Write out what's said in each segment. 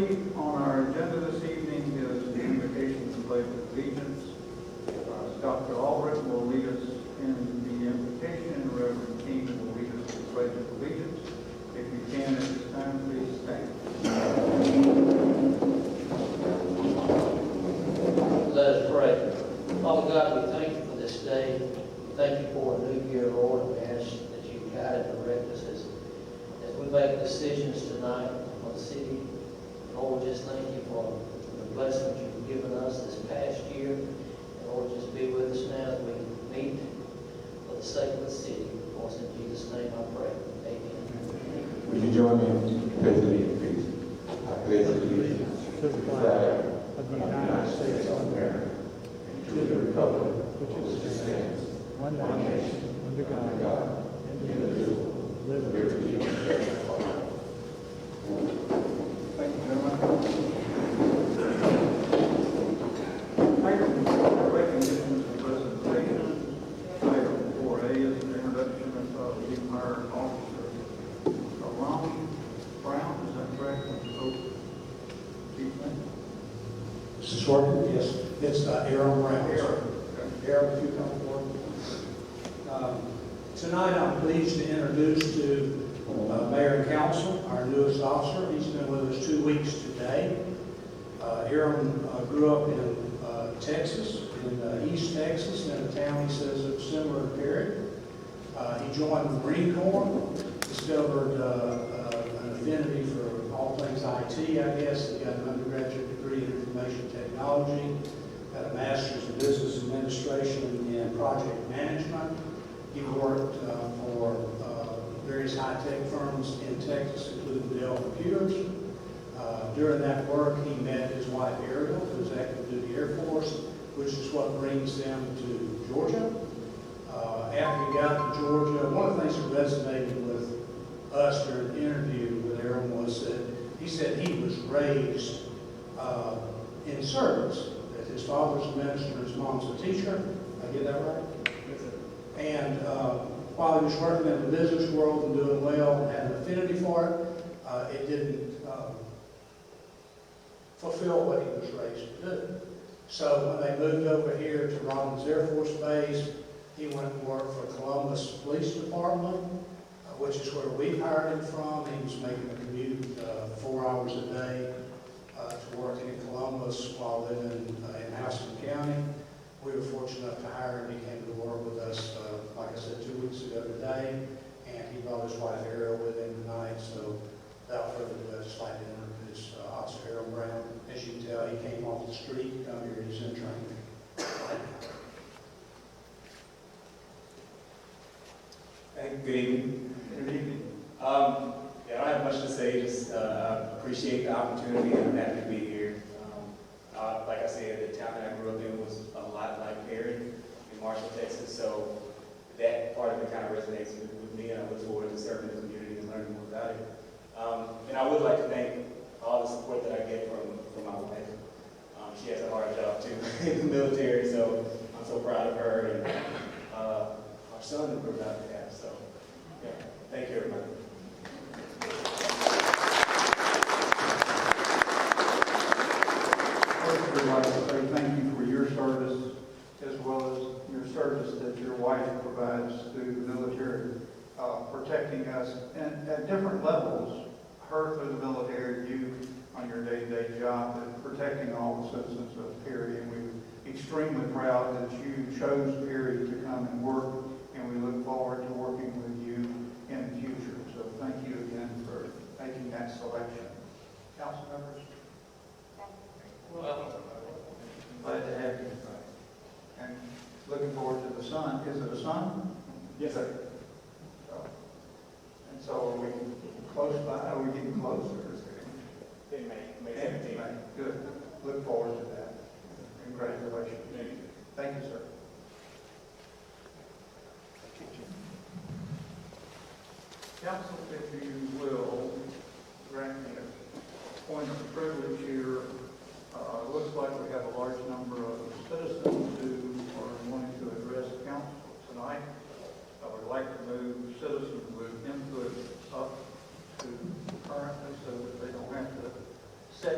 3 on our agenda this evening is the invocation to the Pledge of Allegiance. Dr. Albrecht will lead us in the invocation, and Reverend King will lead us in the Pledge of Allegiance. If you can at this time, please stand. Let us pray. Father God, we thank you for this day. We thank you for a new year, Lord. We ask that you guide and direct us as we make decisions tonight for the city. Lord, just thank you for the blessings you've given us this past year. And Lord, just be with us now as we meet for the sake of the city. For us in Jesus' name I pray. Amen. Would you join me in pledge allegiance, please? I pledge allegiance to the flag of the United States of America and to the republic which stands one nation under God, indivisible, with liberty and justice for all. Thank you, gentlemen. Item 4, recognition of presentation. Item 4A is the introduction of the hired officer, Ron Brown. Is that correct? Is this working? Yes. It's Aaron Brown. Aaron, if you come forward. Tonight I'm pleased to introduce to Mayor and Council our newest officer. He's been with us 2 weeks today. Aaron grew up in Texas, in East Texas, in a town he says is similar to Perry. He joined the Marine Corps, discovered an affinity for all things IT, I guess. He got an undergraduate degree in information technology, got a master's in business administration and project management. He worked for various high-tech firms in Texas, including Dell Computers. During that work, he met his wife, Ariel, who was active duty Air Force, which is what brings them to Georgia. After he got to Georgia, one of the things that resonated with us during the interview with Aaron was that he said he was raised in service, that his father's a minister, his mom's a teacher. Did I get that right? Yes, sir. And while he was working in the business world and doing well and had an affinity for it, it didn't fulfill what he was raised to do. So when they moved over here to Rollins Air Force Base, he went and worked for Columbus Police Department, which is where we hired him from. He was making a commute 4 hours a day to working in Columbus while living in Houston County. We were fortunate enough to hire him. He came to work with us, like I said, 2 weeks ago today, and he brought his wife Ariel with him tonight. So without further ado, I'd just like to introduce Officer Aaron Brown. As you can tell, he came off the street to come here. He's in training. Good evening. Good evening. I don't have much to say. Just appreciate the opportunity, and I'm happy to be here. Like I said, the town that I grew up in was a lot like Perry in Marshall, Texas. So that part of it kind of resonates with me, and I look forward to serving the community and learning more about it. And I would like to thank all the support that I get from my wife. She has a hard job too in the military, so I'm so proud of her and our son that we're about to have. So, yeah, thank you, everybody. First, we'd like to say thank you for your service, as well as your service that your wife provides through the military, protecting us and at different levels, her through the military, you on your day-to-day job, and protecting all the citizens of Perry. And we're extremely proud that you chose Perry to come and work, and we look forward to working with you in the future. So thank you again for making that selection. Council members? Well, Glad to have you. And looking forward to the son. Is it a son? Yes, sir. And so are we close by? Are we getting closer? In May 17th. Good. Look forward to that. Congratulations. Thank you, sir. Council, if you will, grant me a point of privilege here. It looks like we have a large number of citizens who are wanting to address council tonight. I would like to move citizens with input up to currently so that they don't have to set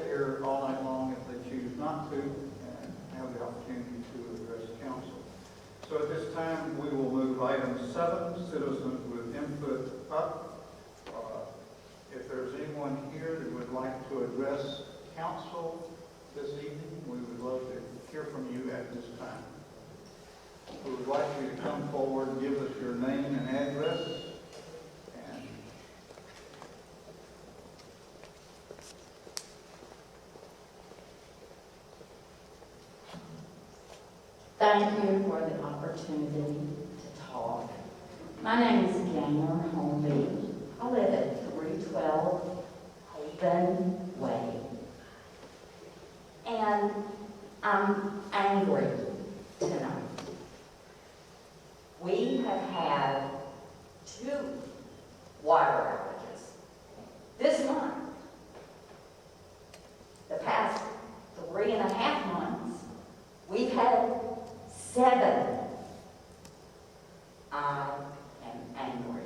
Thank you for the opportunity to talk. My name is Gaynor Holmby. I live at 312 Haven Way. And I'm angry tonight. We have had 2 water outages this month. The past 3.5 months, we've had 7. I am angry.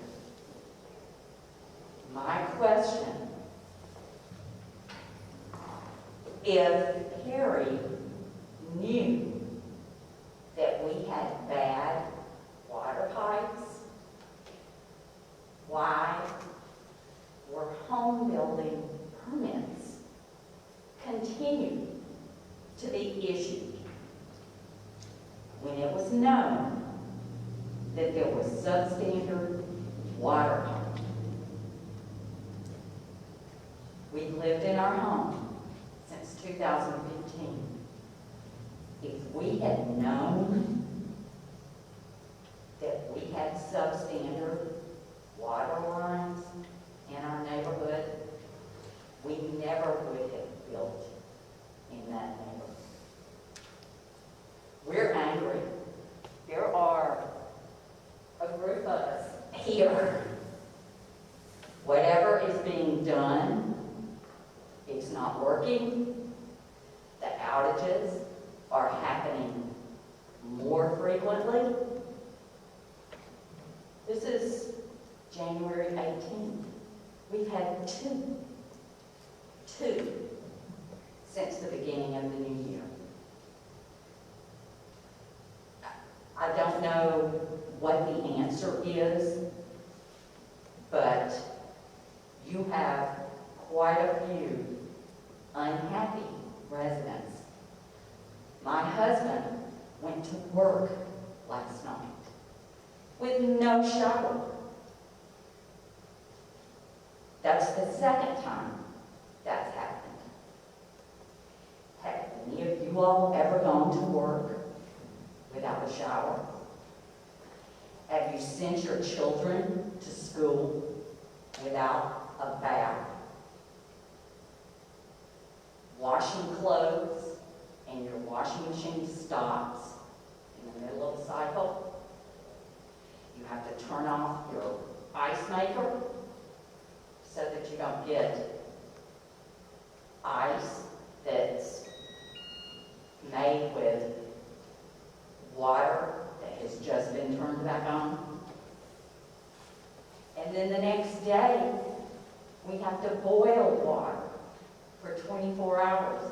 My question, if Perry knew that we had bad water pipes, why were home building permits continued to be issued when it was known that there was substandard water pipes? We've lived in our home since 2015. If we had known that we had substandard water lines in our neighborhood, we never would have built in that neighborhood. We're angry. There are a group of us here. Whatever is being done, it's not working. The outages are happening more frequently. This is January 18th. We've had two since the beginning of the new year. I don't know what the answer is, but you have quite a few unhappy residents. My husband went to work last night with no shower. That's the second time that's happened. Have any of you all ever gone to work without a shower? Have you sent your children to school without a bath? Washing clothes and your washing machine stops in the middle of the cycle. You have to turn off your ice maker so that you don't get ice that's made with water that has just been turned back on. And then the next day, we have to boil water for 24 hours.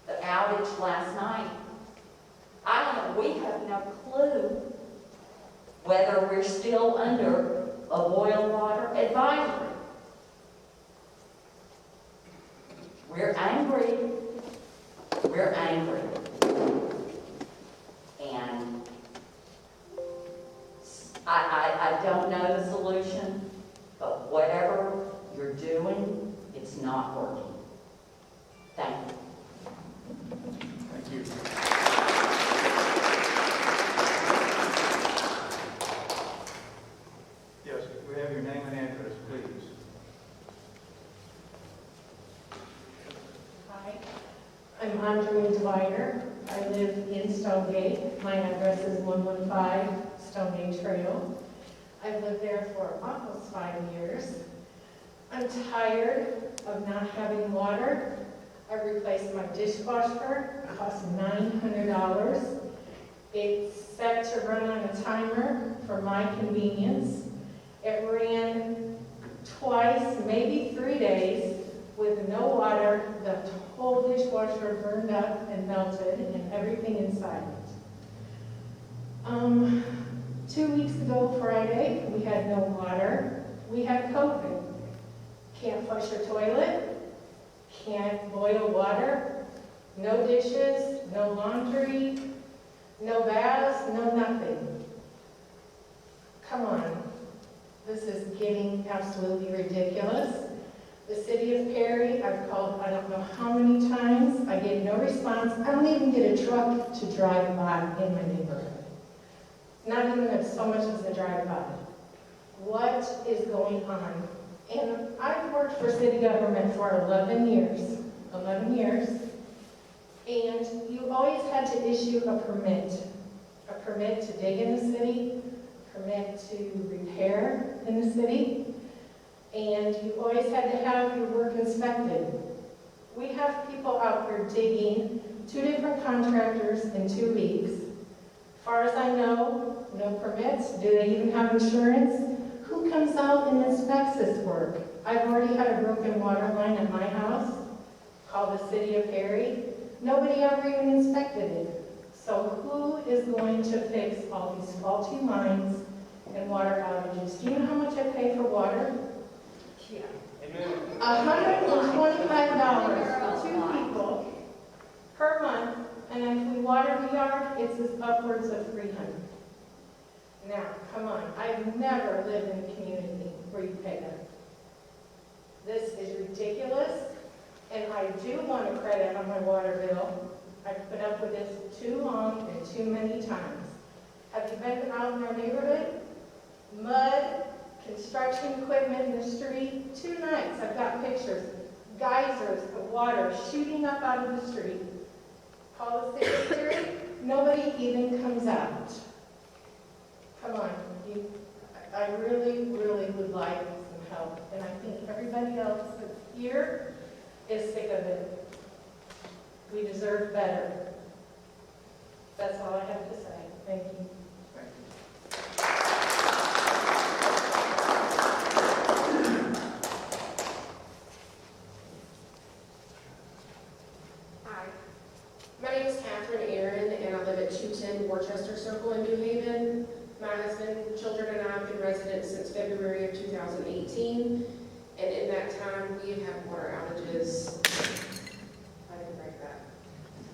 The outage last night, we have no clue whether we're still under a boil water advisory. We're angry. We're angry. And I don't know the solution, but whatever you're doing, it's not working. Thank you. Thank you. Yes, we have your name and address, please. Hi, I'm Andrea Dwyer. I live in Stonegate. My address is 115 Stonegate Trail. I've lived there for almost 5 years. I'm tired of not having water. I replaced my dishwasher. It cost $900. It's set to run on a timer for my convenience. It ran twice, maybe 3 days, with no water. The whole dishwasher burned up and melted, and everything inside it. 2 weeks ago Friday, we had no water. We had COVID. Can't flush your toilet, can't boil water, no dishes, no laundry, no baths, no nothing. Come on, this is getting absolutely ridiculous. The city of Perry, I've called I don't know how many times, I get no response. I don't even get a truck to drive by in my neighborhood. Not even so much as a drive by. What is going on? And I've worked for city government for 11 years. 11 years. And you always had to issue a permit. A permit to dig in the city, a permit to repair in the city, and you always had to have your work inspected. We have people out there digging, 2 different contractors in 2 weeks. As far as I know, no permits. Do they even have insurance? Who comes out and inspects this work? I've already had a broken water line at my house, called the city of Ferry. Nobody ever even inspected it. So who is going to fix all these faulty lines and water outages? Do you know how much I pay for water? Yeah. $125 for 2 people per month, and if we water the yard, it's upwards of $300. Now, come on, I've never lived in a community where you pay that. This is ridiculous, and I do want a credit on my water bill. I've put up with this too long and too many times. Have you been out in our neighborhood? Mud, construction equipment in the street. 2 nights, I've got pictures. Geysers of water shooting up out of the street. Call the city security, nobody even comes out. Come on, I really, really would like some help. And I think everybody else that's here is sick of it. We deserve better. That's all I have to say. Thank you. Hi. My name is Catherine Aaron, and I live at 210 Worcester Circle in New Haven. My husband, children, and I have been residents since February of 2018. And in that time, we have had water outages. I didn't break that.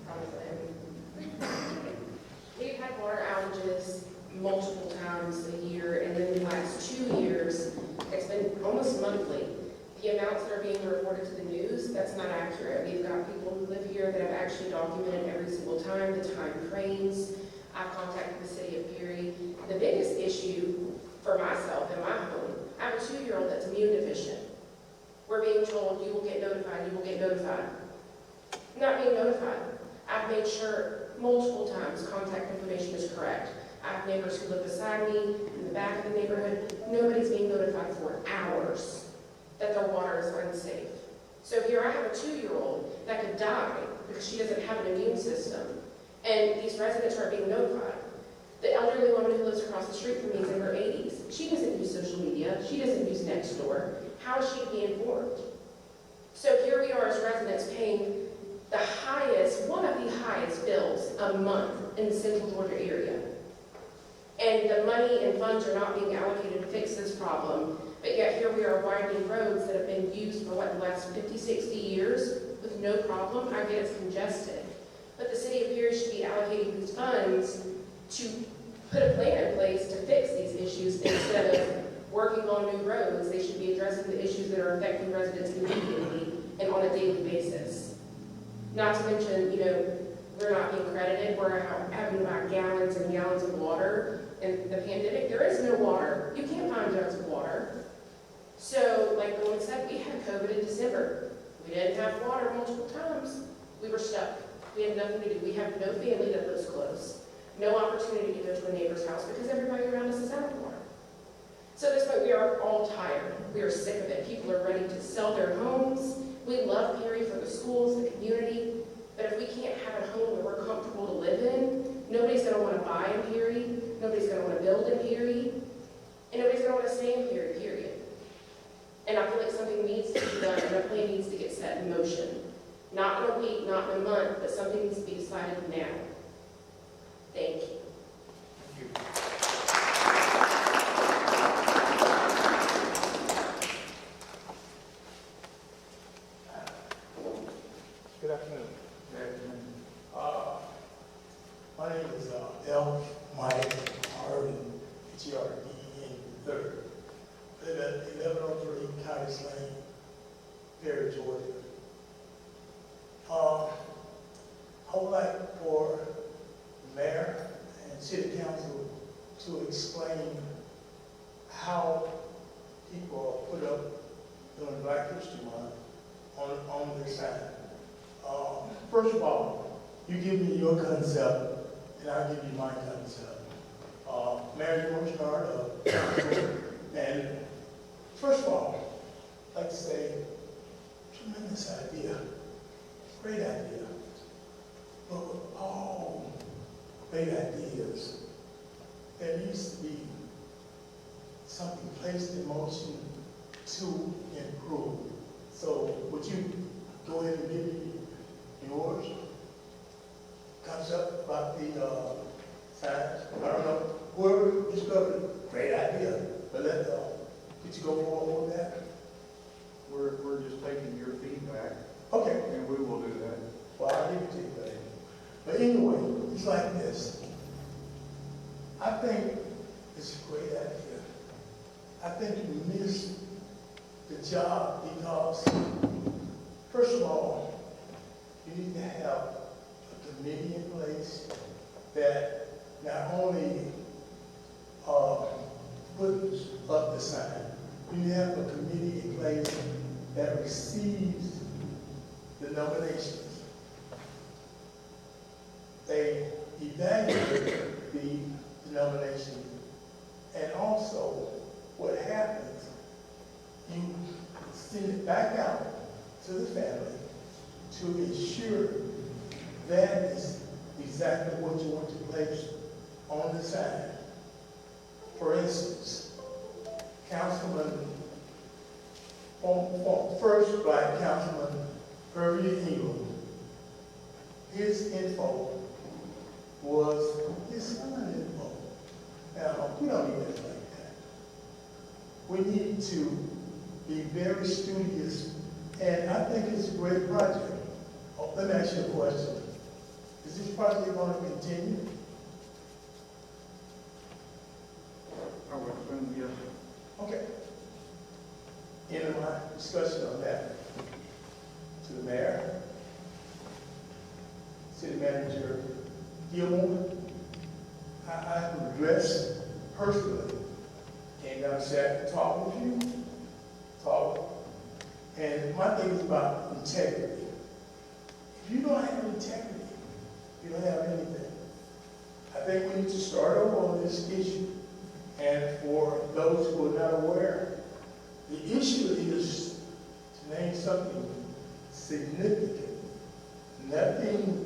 Promise I didn't. We've had water outages multiple times a year, and then the last 2 years, it's been almost monthly. The amounts that are being reported to the news, that's not accurate. We've got people who live here that have actually documented every single time, the time frames. I've contacted the city of Perry. The biggest issue for myself in my home, I have a 2-year-old that's immune deficient. We're being told, you will get notified, you will get notified. I'm not being notified. I've made sure multiple times contact information is correct. I have neighbors who live beside me, in the back of the neighborhood. Nobody's being notified for hours that their water is unsafe. So here I have a 2-year-old that could die because she doesn't have an immune system. And these residents are being notified. The elderly woman who lives across the street from me is in her 80s. She doesn't use social media. She doesn't use Nextdoor. How is she to be informed? So here we are as residents paying the highest, one of the highest bills a month in the central Georgia area. And the money and funds are not being allocated to fix this problem. But yet here we are widening roads that have been used for the last 50, 60 years with no problem. I get it's congested. But the city of Perry should be allocating these funds to put a plan in place to fix these issues instead of working on new roads. They should be addressing the issues that are affecting residents immediately and on a daily basis. Not to mention, we're not being credited. We're having to buy gallons and gallons of water. In the pandemic, there is no water. You can't find jugs of water. So, like the woman said, we had COVID in December. We didn't have water multiple times. We were stuck. We had nothing to do. We have no family that lives close. No opportunity to go to a neighbor's house because everybody around us is out of water. So at this point, we are all tired. We are sick of it. People are ready to sell their homes. We love Perry for the schools, the community. But if we can't have a home where we're comfortable to live in, nobody's going to want to buy in Perry. Nobody's going to want to build in Perry. And nobody's going to want to stay in Perry, period. And I feel like something needs to be done and a plan needs to get set in motion. Not in a week, not in a month, but something needs to be decided now. Thank you. Good afternoon. My name is L. Mike Harden, H-E-R-D-E-N III. I live at 1103 Cottage Lane, Perry, Georgia. I would like for the mayor and city council to explain how people are put up during Black History Month on their sign. First of all, you give me your concept, and I'll give you my concept. Mayor, you want to start? And first of all, I'd like to say, tremendous idea, great idea. But with all great ideas, there needs to be something placed in motion to improve. So would you go ahead and give me yours? Concept about the signs? I don't know. Whoever discovered it, great idea. But could you go forward with that? We're just taking your feedback, Okay. and we will do that. Well, I'll give it to you later. But anyway, it's like this. I think it's a great idea. I think you missed the job because, first of all, you need to have a committee in place that not only puts up the sign, you need to have a committee in place that receives the nominations. They evaluate the nomination, and also what happens, you send it back out to the family to ensure that is exactly what you want to place on the sign. For instance, first Black Councilman Ferry, his info was his son info. Now, we don't need that like that. We need to be very studious, and I think it's a great project. Oh, let me ask you a question. Is this project going to continue? I would assume yes. Okay. End of my discussion on that. To the mayor, city manager Gilmore, I have addressed personally. Came down and sat and talked with you, and my thing is about integrity. If you don't have integrity, you don't have anything. I think we need to start over on this issue. And for those who are not aware, the issue is to name something significant. Nothing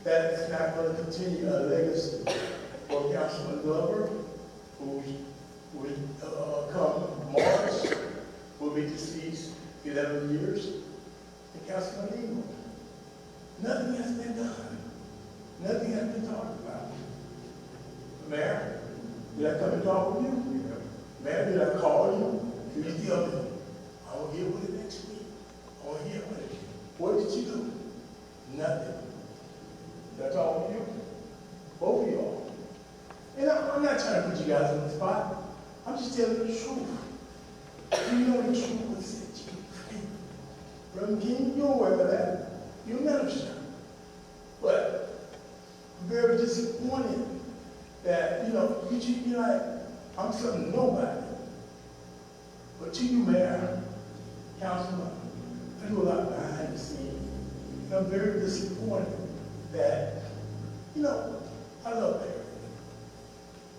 that's not going to continue a legacy for Councilman Glover, who will come March, will be deceased 11 years, and Councilman Eagle. Nothing has been done. Nothing has been talked about. Mayor, did I come and talk with you? Mayor, did I call you? Did you tell me? I will get with it next week. I want to hear with it. What did you do? Nothing. Did I talk with you? Both of y'all. And I'm not trying to put you guys on the spot. I'm just telling you the truth. You know the truth will set you free. Brother King, you're aware of that. You're a minister. But I'm very disappointed that, you treat me like I'm something nobody. But to you, Mayor, Councilman, I do a lot behind the scenes. And I'm very disappointed that, I love Perry.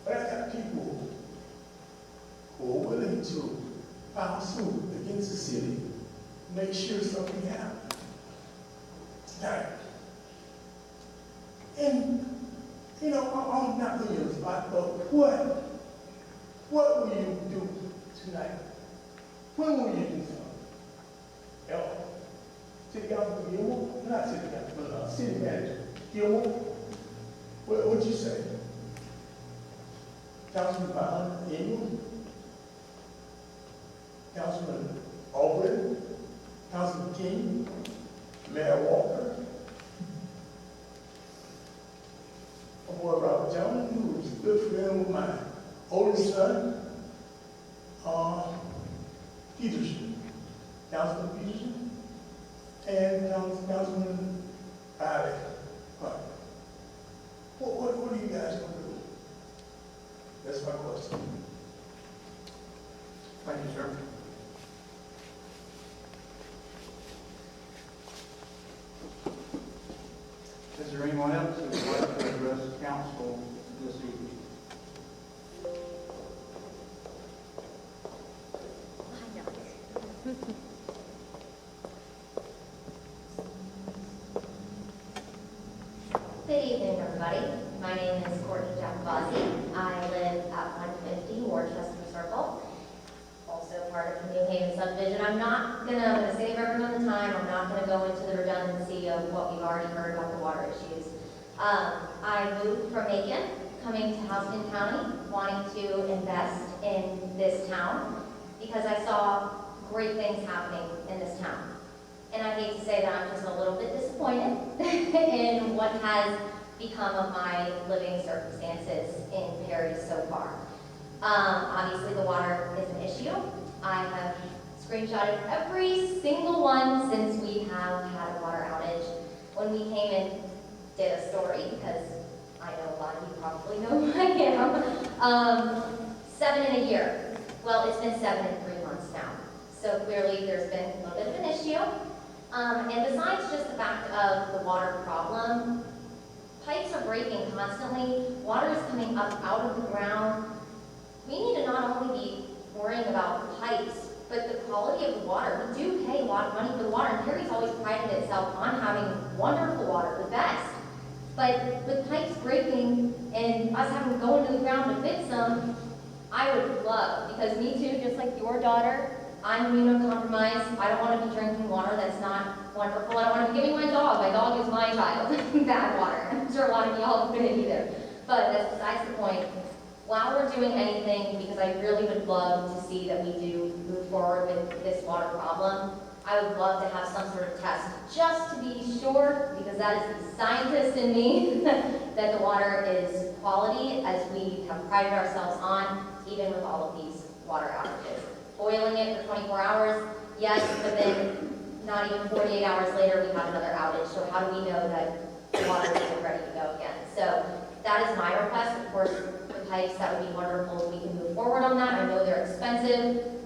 But I got people who are willing to file suit against the city, make sure something happens. Now, and, I'm not putting you on the spot, but what will you do tonight? When will you do something? City Councilman Gilmore? Not City Councilman, City Manager Gilmore? What'd you say? Councilman Bond, Ingram? Councilman Albright? Councilman King? Mayor Walker? My boy Robert Jones, who was a good friend with my oldest son, Peterson. Councilman Peterson? and Councilman Ivey. What are you guys gonna do? That's my question. Thank you, sir. Is there anyone else who would like to address council this evening? Good evening, everybody. My name is I live at 150 Worcester Circle, also part of the New Haven subdivision. I'm gonna save everyone the time. I'm not gonna go into the redundancy of what we've already heard about the water issues. I moved from Macon, coming to Houston County, wanting to invest in this town because I saw great things happening in this town. And I hate to say that I'm just a little bit disappointed in what has become of my living circumstances in Perry so far. Obviously the water is an issue. I have screenshotted every single one since we have had a water outage. When we came and did a story, because I know a lot of you probably know who I am, 7 in a year. Well, it's been 7 in 3 months now. So clearly there's been a little bit of an issue. And besides just the fact of the water problem, pipes are breaking constantly, water is coming up out of the ground. We need to not only be worrying about pipes, but the quality of the water. We do pay a lot of money for the water, and Perry's always prided itself on having wonderful water, the best. But with pipes breaking and us having to go into the ground to fix them, I would love, because me too, just like your daughter, I'm immunocompromised. I don't want to be drinking water that's not wonderful. I don't want to be giving my dog. My dog is my child. Bad water. I'm sure a lot of y'all have been either. But that's besides the point. While we're doing anything, because I really would love to see that we do move forward with this water problem, I would love to have some sort of test, just to be sure, because that is the scientist in me, that the water is quality, as we have prided ourselves on, even with all of these water outages. Boiling it for 24 hours, yes, but then not even 48 hours later, we have another outage. So how do we know that the water is ready to go again? So that is my request. Of course, the pipes, that would be wonderful if we can move forward on that. I know they're expensive.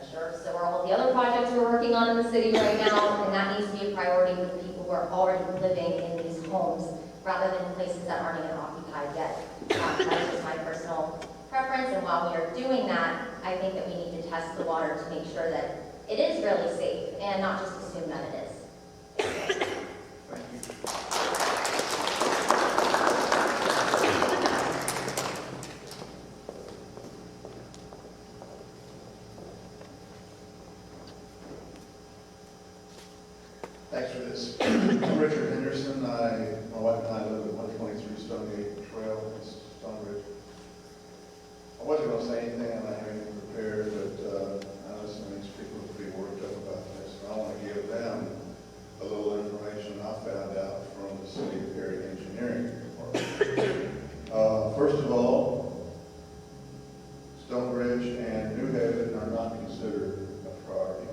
Sure, so are all the other projects we're working on in the city right now, and that needs to be a priority with the people who are already living in these homes, rather than places that aren't even occupied yet. That's just my personal preference, and while we are doing that, I think that we need to test the water to make sure that it is really safe, and not just assume that it is. Thank you. Thanks for this. I'm Richard Henderson. My wife and I live at 123 Stonegate Trail in Stonebridge. I wasn't going to say anything, I'm not having anything prepared, but I know some of these people are pretty worked up about this. And I want to give them a little information I found out from the City of Perry Engineering Department. First of all, Stonebridge and New Haven are not considered a priority.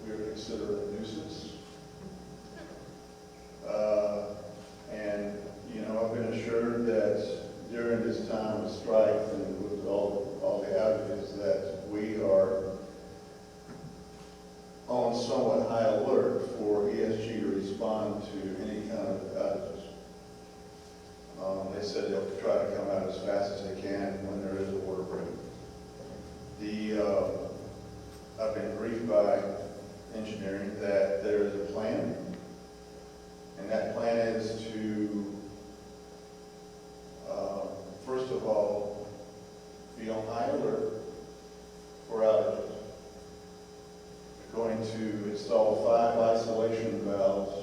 We are considered a nuisance. And, you know, I've been assured that during this time of strife and with all the outages that we are on somewhat high alert for ESG to respond to any kind of outages. They said they'll try to come out as fast as they can when there is a water break. I've been briefed by engineering that there is a plan. And that plan is to, first of all, be on high alert for outages. We're going to install 5 isolation valves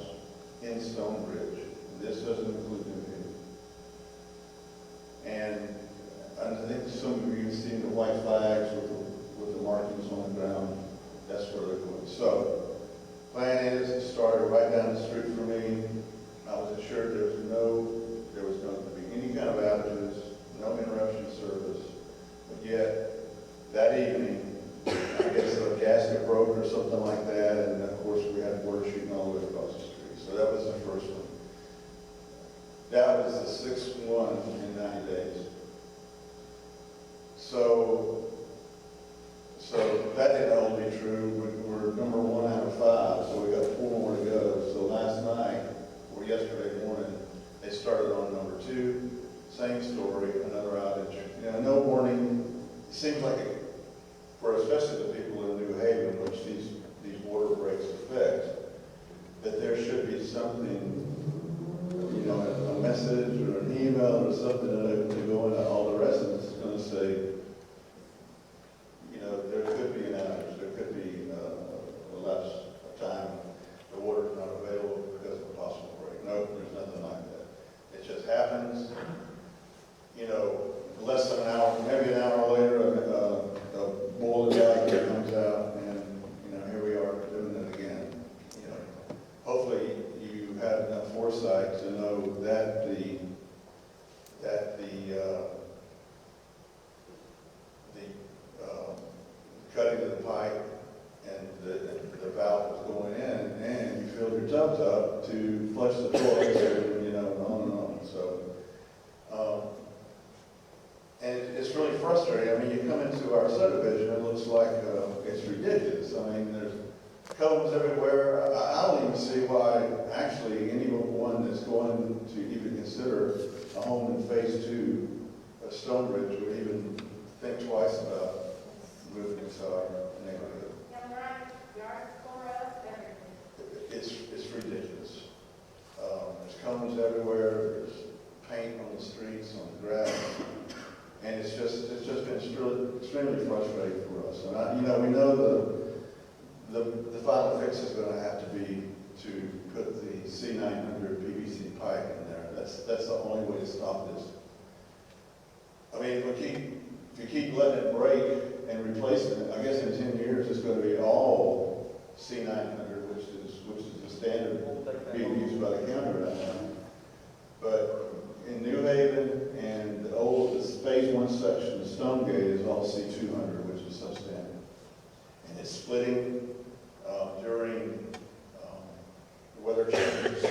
in Stonebridge. This doesn't include New Haven. And I think some of you have seen the white flags with the markings on the ground. That's where they're going. So, plan is to start it right down the street from me. I was assured there was going to be any kind of outages, no interruption service. But yet, that evening, I guess the gas broke or something like that, and of course we had water shooting all the way across the street. So that was the first one. That was the sixth one in 90 days. So that didn't hold me true. We're number 1 out of 5, so we got 4 more to go. So last night, or yesterday morning, they started on number 2, same story, another outage. You know, no warning. It seems like, for especially the people in New Haven, which these water breaks affect, that there should be something, you know, a message or an email or something to go into all the residents is going to say, you know, there could be an outage, there could be a lapse of time, the water's not available because of a possible break. No, there's nothing like that. It just happens, you know, less than an hour, maybe an hour later, a boiler guy comes out, and, you know, here we are doing it again. You know, hopefully you have enough foresight to know that the cutting of the pipe and the valve was going in, and you filled your tubs up to flush the toilets, and, you know, on and on. So, and it's really frustrating. I mean, you come into our subdivision, it looks like it's ridiculous. I mean, there's cones everywhere. I don't even see why, actually, anyone that's going to even consider a home in phase 2 of Stonebridge would even think twice about moving into our neighborhood. It's ridiculous. There's cones everywhere. There's paint on the streets, on the grass. And it's just been extremely frustrating for us. And you know, we know the final fix is going to have to be to put the C900 PVC pipe in there. That's the only way to stop this. I mean, if you keep letting it break and replacing it, I guess in 10 years it's going to be all C900, which is the standard being used by the county right now. But in New Haven and this phase 1 section, the Stonegate is all C200, which is substandard. And it's splitting during weather changes.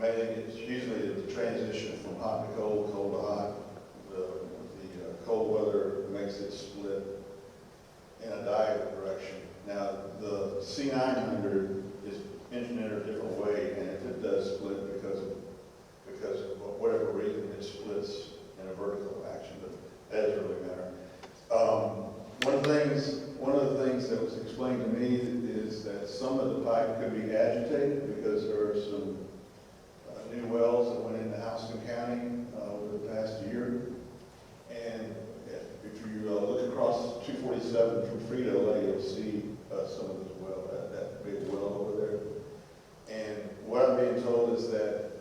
It's usually the transition from hot to cold, cold to hot. The cold weather makes it split in a diagonal direction. Now, the C900 is engineered a different way, and if it does split because of whatever reason, it splits in a vertical action, but that doesn't really matter. One of the things that was explained to me is that some of the pipe could be agitated because there are some new wells that went into Houston County over the past year. And if you look across 247 from Frito-Lay, you'll see some of those wells, that big well over there. And what I'm being told is that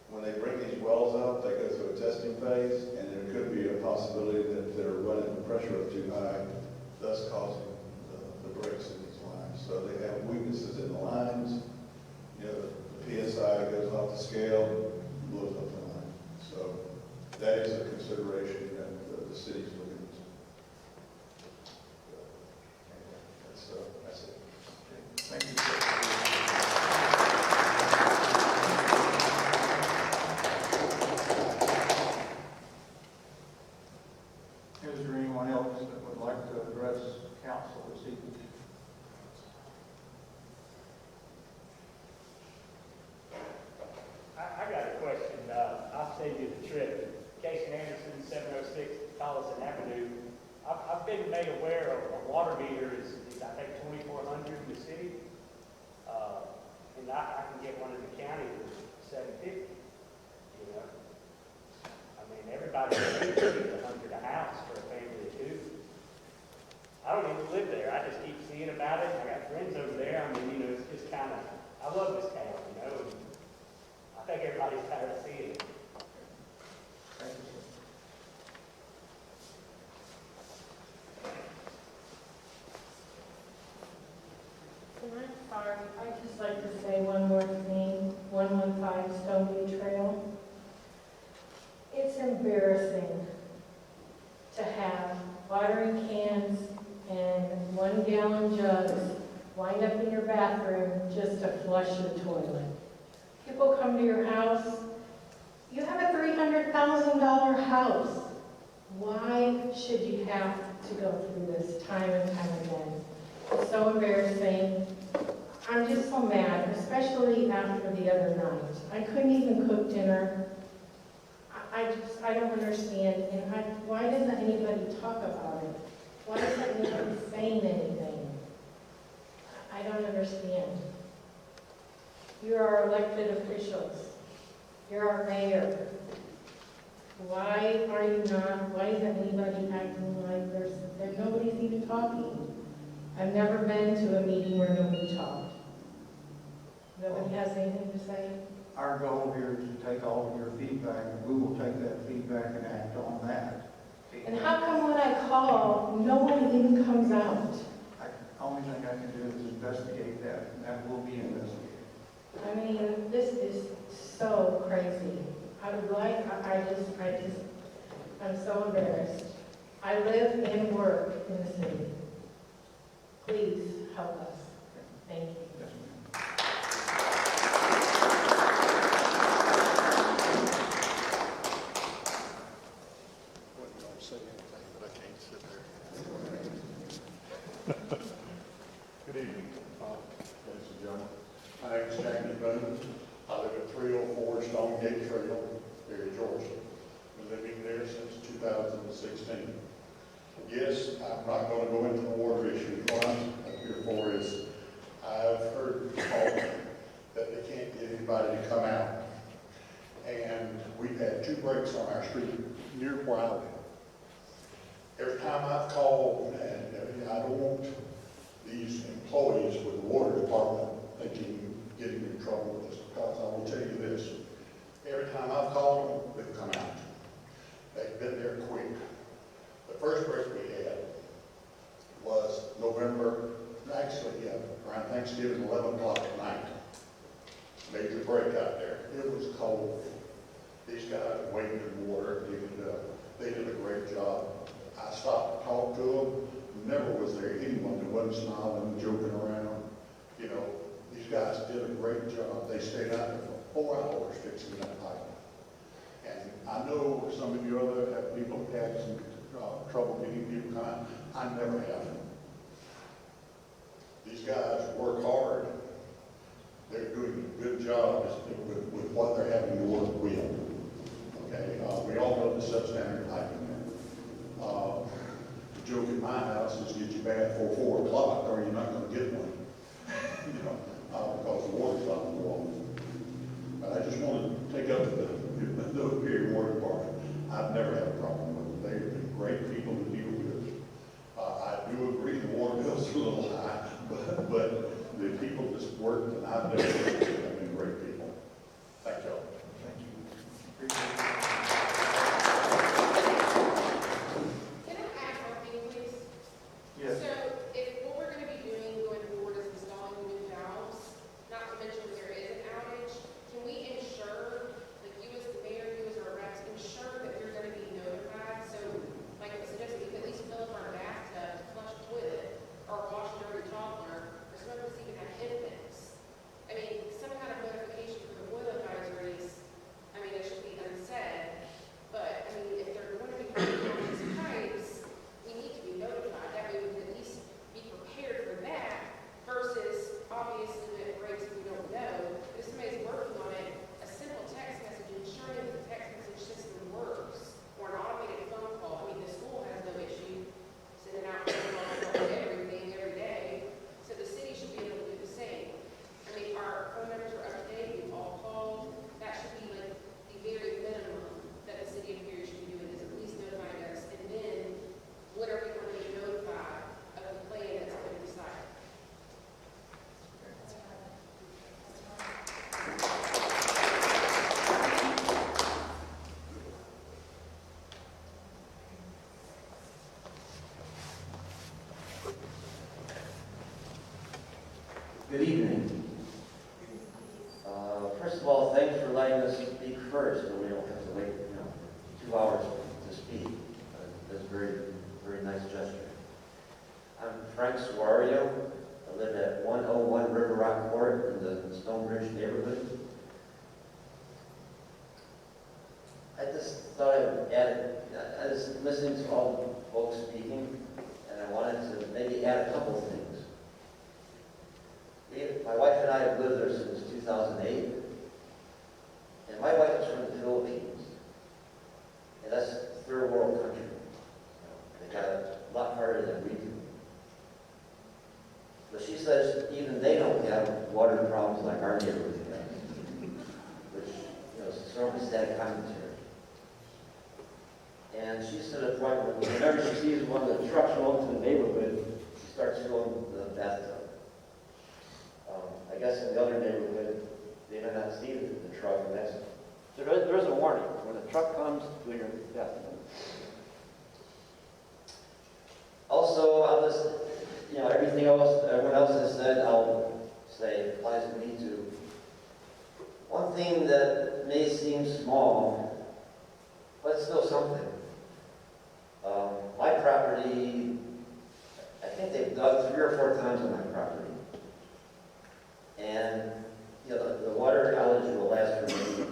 when they bring these wells up, they go through a testing phase, and there could be a possibility that they're running the pressure up too high, thus causing the breaks in these lines. So they have weaknesses in the lines. You know, the PSI goes off the scale, blows up the line. So that is a consideration that the city's looking into. That's it. Okay. Thank you. Is there anyone else that would like to address council this evening? I got a question. I'll send you the trip. Casey Anderson, 706 Collison Avenue. I've been made aware of a water meter is I think 2,400 in the city. And I can get one in the county for $750. You know, I mean, everybody needs $100 a house for a family of 2. I don't even live there. I just keep seeing about it. I got friends over there. I mean, you know, it's just kind of, I love this town, you know. And I think everybody's tired of seeing it. Thank you, sir. Sorry, I'd just like to say one more thing. 115 Stonegate Trail. It's embarrassing to have watering cans and 1-gallon jugs lined up in your bathroom just to flush the toilet. People come to your house. You have a $300,000 house. Why should you have to go through this time and time again? It's so embarrassing. I'm just so mad, especially after the other night. I couldn't even cook dinner. I don't understand. And why doesn't anybody talk about it? Why isn't anybody saying anything? I don't understand. You're our elected officials. You're our mayor. Why are you not, why isn't anybody acting like that nobody's even talking? I've never been to a meeting where nobody talked. Nobody has anything to say? Our goal here is to take all of your feedback, and we will take that feedback and act on that. And how come when I call, no one even comes out? Only thing I can do is investigate that, and that will be investigated. I mean, this is so crazy. I would like, I'm so embarrassed. I live and work in the city. Please help us. Thank you. Yes, ma'am. Don't say anything, but I can't sit there. Good evening, ladies and gentlemen. My name is James Boone. I live at 304 Stonegate Trail, Ferry, Georgia. Been living there since 2016. Yes, I'm not going to go into the water issue. What I'm up here for is I've heard talk that they can't get anybody to come out. And we've had 2 breaks on our street near where I live. Every time I've called, and I don't want these employees with the water department getting in trouble with this, because I will tell you this, every time I've called them, they've come out. They've been there quick. The first break we had was around Thanksgiving, 11 o'clock at night. Major break out there. It was cold. These guys waded in water, digging it up. They did a great job. I stopped to talk to them. Never was there anyone that wasn't smiling, joking around. You know, these guys did a great job. They stayed out there for 4 hours fixing that pipe. And I know some of you other have people had some trouble getting people come out. I never have. These guys work hard. They're doing a good job with what they're having to work with. Okay, we all know the substandard piping. The joke in my house is get your bath for 4 o'clock or you're not going to get one. You know, because the water's on the wall. But I just want to take up the Perry Water Department. I've never had a problem with them. They've been great people to deal with. I do agree the water bill's a little high, but the people that's worked and I've never worked with have been great people. Thank y'all. Thank you. Appreciate it. Can I add something, please? Yes. So, if what we're going to be doing going forward is installing new valves, not to mention when there is an outage, can we ensure, like you as the mayor, you as our reps, ensure that you're going to be notified? So, like I suggested, we could at least fill up our bathtub to flush the toilet or wash a dirty toddler, or some of us even have infants. I mean, some kind of notification for the oil advisories, I mean, it should be unsaid, but, I mean, if they're going to be putting on these pipes, we need to be notified. That way we can at least be prepared for that versus, obviously, when it breaks and we don't know. If somebody's working on it, a simple text message ensuring that the text message system works, or an automated phone call. I mean, the school has no issue sending out phone calls everything every day, so the city should be able to do the same. I mean, our phone numbers are up to date, we've all called. That should be like the very minimum that the city of Perry should be doing, is at least notifying us. And then, what are we going to be notified of the plan that's going to be decided? Good evening. First of all, thanks for letting us speak first, so we don't have to wait, 2 hours to speak. That's very, very nice gesture. I'm Frank Sweet. Mario. I live at 101 River Rock Court in the Stonebridge neighborhood. I just thought I would add, I was listening to all the folks speaking, and I wanted to maybe add a couple of things. My wife and I have lived there since 2008, and my wife is from the Philippines, and that's third world country. They got it a lot harder than we do. But she says even they don't have water problems like our neighborhood has, which, is sort of a static commentary. And she's to the point where whenever she sees one of the trucks roll into the neighborhood, she starts filling the bathtub. I guess in the other neighborhood, they may not see the truck, and that's, so there's a warning. When the truck comes, do your bathtub. Also, I'll just, everything else, everyone else has said, I'll say applies to me too. One thing that may seem small, but it's still something. My property, I think they've dug 3 or 4 times on my property. And, the water outage will last for maybe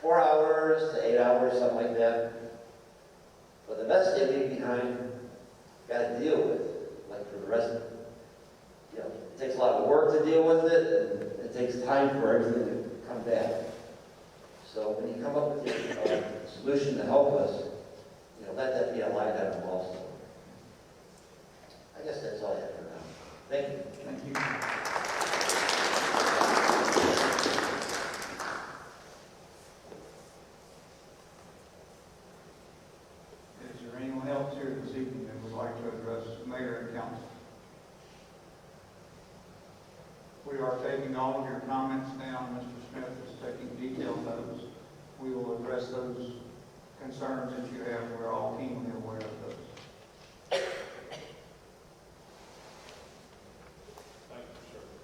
4 hours to 8 hours, something like that. But the mess they leave behind, got to deal with, like for the rest of it. It takes a lot of work to deal with it, and it takes time for everything to come back. So when you come up with a solution to help us, let that be a line item also. I guess that's all I have for now. Thank you. Thank you. Is there anyone else here this evening that would like to address Mayor and Council? We are taking all of your comments down. Mr. Smith is taking detailed notes. We will address those concerns that you have. We're all keenly aware of those.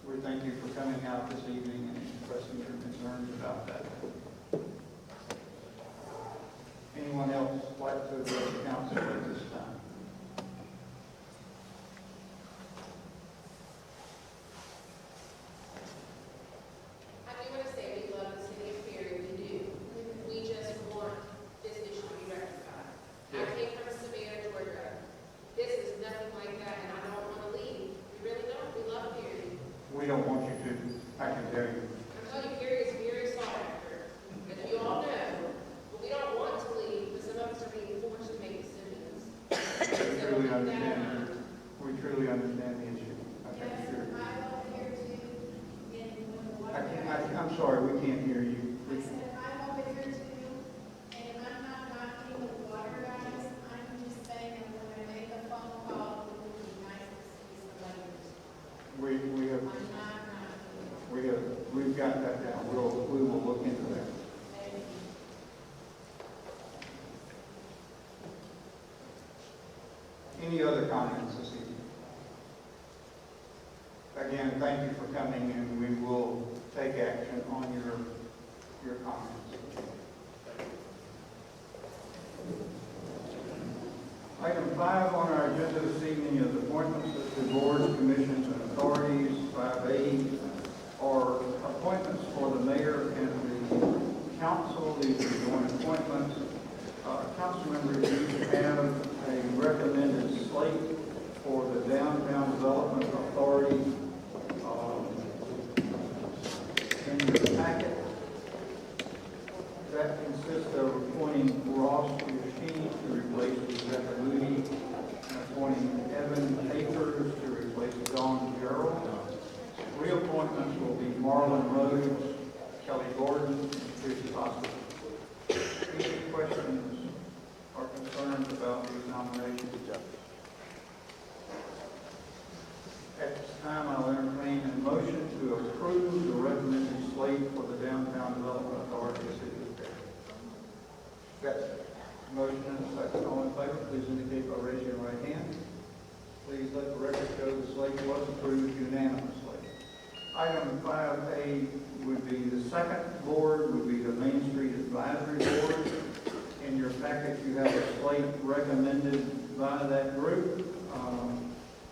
We thank you for coming out this evening and expressing your concerns about that. Anyone else like to address the council at this time? I do want to say we love the city of Ferry, we do. We just want this issue to be rectified. I came from Savannah, Georgia. This is nothing like that, and I don't want to leave. We really don't. We love Ferry. We don't want you to, I can tell you. I'm telling you, Ferry is very sought after, as you all know. But we don't want to leave, but some of us are being forced to make decisions. We truly understand. We truly understand the issue. I'm sorry, we can't hear you. I said, I'm over here too, and I'm not knocking the water guys. I'm just saying that when I make a phone call, it would be nice to see somebody respond. We've got that down. We will look into that. Any other comments this evening? Again, thank you for coming, and we will take action on your comments. Item 5 on our agenda this evening is appointments to boards, commissions, and authorities. 5A are appointments for the mayor and the council. These are joint appointments. Council members, you have a recommended slate for the Downtown Development Authority in your packet. That consists of appointing Ross Yasheen to replace Rebecca Moody, and appointing Evan Akers to replace Dawn Gerald. Reappointments will be Marlon Rhodes, Kelly Gordon, and Tracy Foster. Any questions or concerns about these nominations? At this time, I'll entertain a motion to approve the recommended slate for the Downtown Development Authority of the City of Ferry. That's a motion and a second. All in favor, please indicate by raising your right hand. Please let the record show the slate was approved unanimously. Item 5A would be the second board, would be the Main Street Advisory Board. In your packet, you have a slate recommended by that group.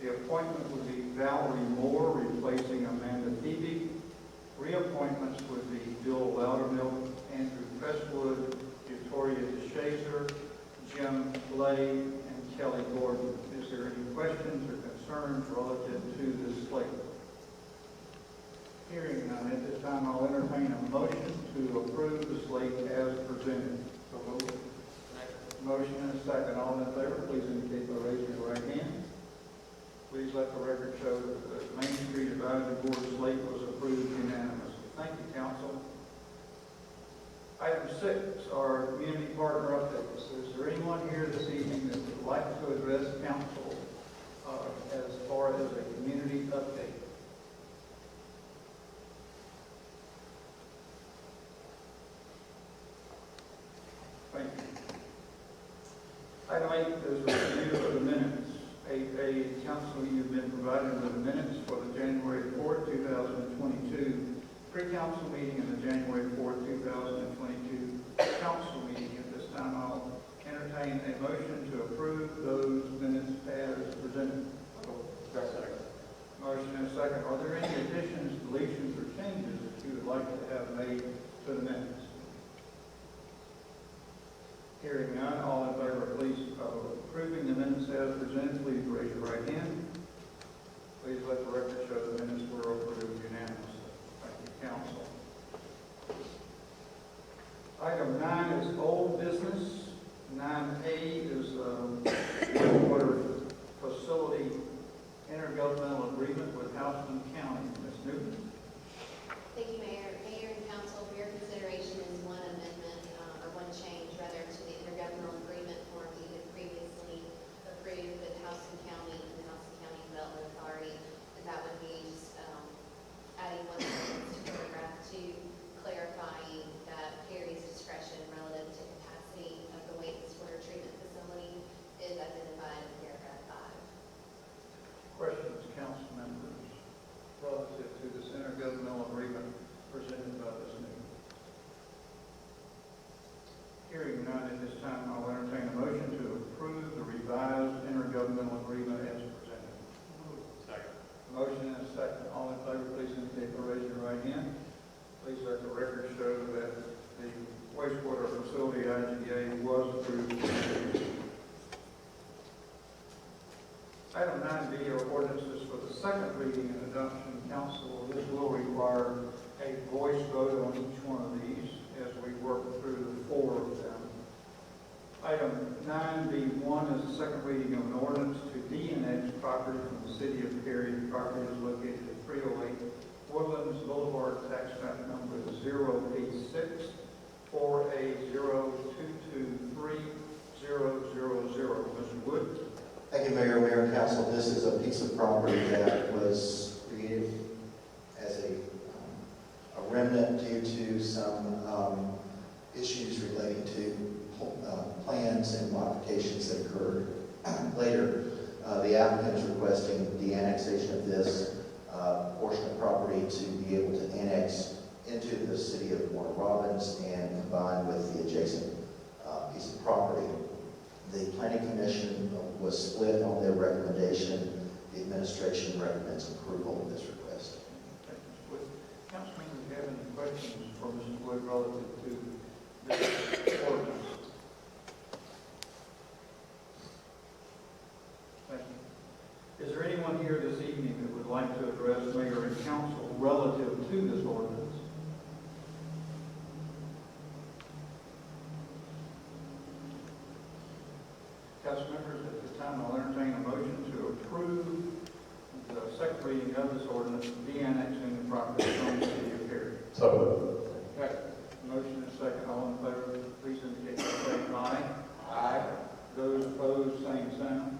The appointment would be Valerie Moore, replacing Amanda Phoebe. Reappointments would be Bill Loudermilk, Andrew Presswood, Victoria DeShazer, Jim Blay, and Kelly Gordon. Is there any questions or concerns relative to this slate? Hearing none, at this time I'll entertain a motion to approve the slate as presented. So moved. Motion and a second. All in favor, please indicate by raising your right hand. Please let the record show that the Main Street Advisory Board slate was approved unanimously. Thank you, Council. Item 6 are community partner updates. Is there anyone here this evening that would like to address Council as far as a community update? Thank you. Item 8 is a review of the minutes. 8A, Council, you've been provided with the minutes for the January 4th, 2022 pre-council meeting and the January 4th, 2022 council meeting. At this time, I'll entertain a motion to approve those minutes as presented. Motion and a second. Are there any additions, deletions, or changes that you would like to have made to the minutes? Hearing none, all in favor, please, of approving the minutes as presented, please raise your right hand. Please let the record show the minutes were approved unanimously. Thank you, Council. Item 9 is old business. 9A is water facility intergovernmental agreement with Houston County. Ms. Newton. Thank you, Mayor. Mayor and Council, for your consideration is one amendment, or one change, rather, to the intergovernmental agreement form that you had previously approved with Houston County and the Houston County Development Authority. And that would be just adding one sentence to paragraph 2, clarifying that Perry's discretion relative to capacity of the wastewater treatment facility is identified in paragraph 5. Questions, council members, relative to this intergovernmental agreement presented by this new? Hearing none, at this time I'll entertain a motion to approve the revised intergovernmental agreement as presented. Second. Motion and a second. All in favor, please indicate by raising your right hand. Please let the record show that the wastewater facility IGA was approved. Item 9B are ordinances for the second reading and adoption. Council, this will require a voice vote on each one of these as we work through the 4 of them. Item 9B1 is the second reading of an ordinance to de-annex property from the city of Ferry. The property is located at 308 Woodlands Boulevard, tax map number 086 4A02230000. Mr. Wood. Thank you, Mayor, Mayor and Council. This is a piece of property that was created as a remnant due to some issues relating to plans and modifications that occurred later. The applicant is requesting the annexation of this portion of property to be able to annex into the city of Warner Robins and combine with the adjacent piece of property. The Planning Commission was split on their recommendation. The administration recommends approval of this request. Thank you, Mr. Wood. Councilman, do you have any questions for Mr. Wood relative to this ordinance? Thank you. Is there anyone here this evening that would like to address Mayor and Council relative to this ordinance? Council members, at this time I'll entertain a motion to approve the second reading of this ordinance, de-annexing the property from the city of Perry. So Okay. Motion is second. All in favor, please indicate by saying aye. Aye. Those opposed, same sign.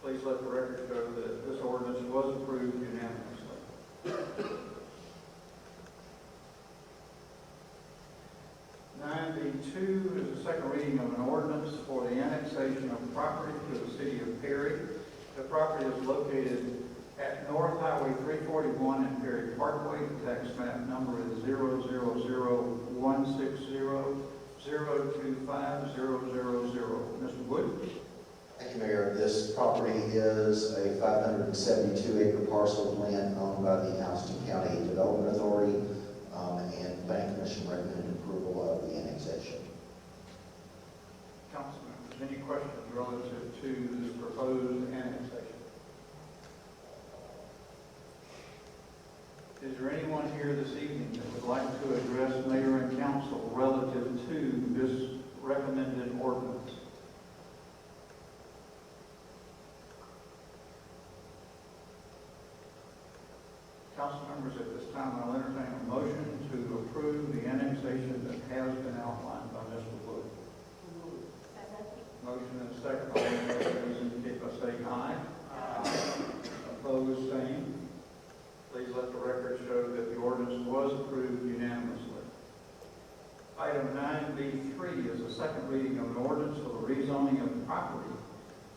Please let the record show that this ordinance was approved unanimously. 9B2 is the second reading of an ordinance for the annexation of property to the city of Perry. The property is located at North Highway 341 in Perry Parkway. The tax map number is 00016002500. Mr. Wood. Thank you, Mayor. This property is a 572-acre parcel of land owned by the Houston County Development Authority, and Planning Commission recommended approval of the annexation. Council members, any questions relative to this proposed annexation? Is there anyone here this evening that would like to address mayor and council relative to this recommended ordinance? Council members, at this time, I'll entertain a motion to approve the annexation that has been outlined by Mr. Wood. Motion and a second. All in favor, please indicate by saying aye. Aye. Opposed, same. Please let the record show that the ordinance was approved unanimously. Item 9B3 is a second reading of an ordinance for the rezoning of property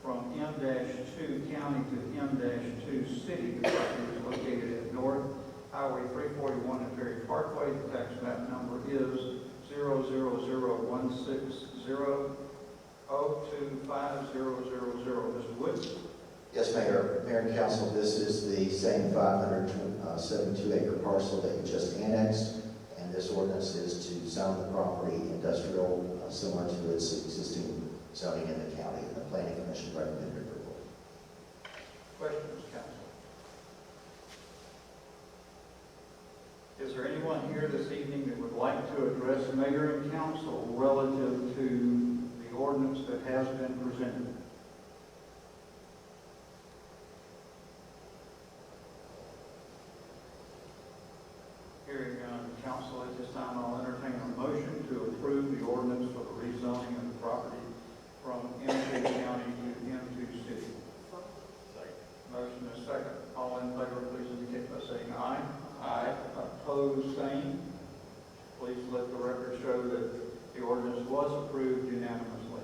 from M-2 county to M-2 city. The property is located at North Highway 341 and Ferry Parkway. The tax map number is 0001600. 025000. Mr. Woods? Yes, Mayor. Mayor and Council, this is the same 572-acre parcel that you just annexed, and this ordinance is to zone the property industrial, similar to its existing zoning in the county, and the Planning Commission recommended approval. Questions, Council? Is there anyone here this evening that would like to address Mayor and Council relative to the ordinance that has been presented? Hearing none, Council, at this time I'll entertain a motion to approve the ordinance for the rezoning of the property from M2 County to M2 City. Motion is second. All in favor, please indicate by saying aye. Aye. Opposed, same. Please let the record show that the ordinance was approved unanimously.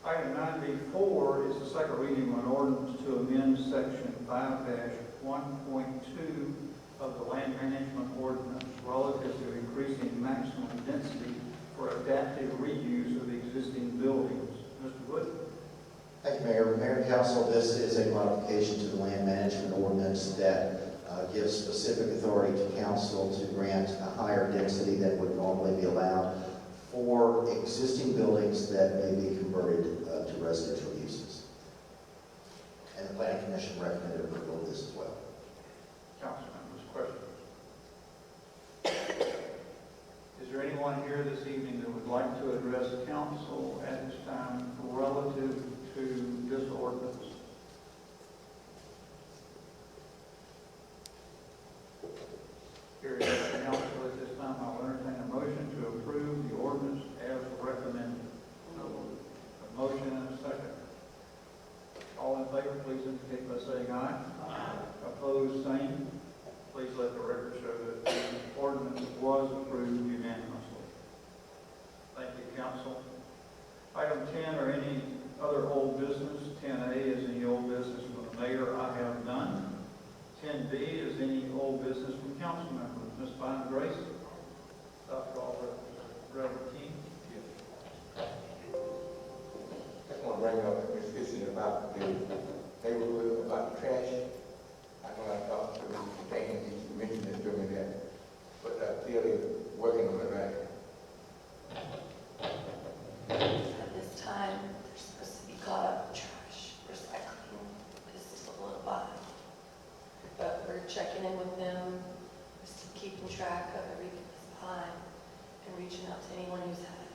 Item 9B4 is the second reading of an ordinance to amend section 5-1.2 of the land management ordinance relative to increasing maximum density for adaptive reuse of existing buildings. Mr. Wood? Thank you, Mayor. Mayor and Council, this is a modification to the land management ordinance that gives specific authority to council to grant a higher density than would normally be allowed for existing buildings that may be converted to residential uses. And the Planning Commission recommended approval of this as well. Council members, questions? Is there anyone here this evening that would like to address council at this time relative to this ordinance? Hearing none, council, at this time I'll entertain a motion to approve the ordinance as recommended. A motion and a second. All in favor, please indicate by saying aye. Aye. Opposed, same. Please let the record show that the ordinance was approved unanimously. Thank you, council. Item 10, or any other old business. 10A is any old business from the mayor. I have none. 10B is any old business from council members. Ms. Fine Grace? Dr. Reverend King? I just want to bring up this issue about the neighborhood, about the trash. I know I talked to Mr. Kane, he mentioned it to me that, but I feel he's working on it right. At this time, they're supposed to be caught up trash, recycling is a little behind. But we're checking in with them, just keeping track of everything that's behind and reaching out to anyone who's had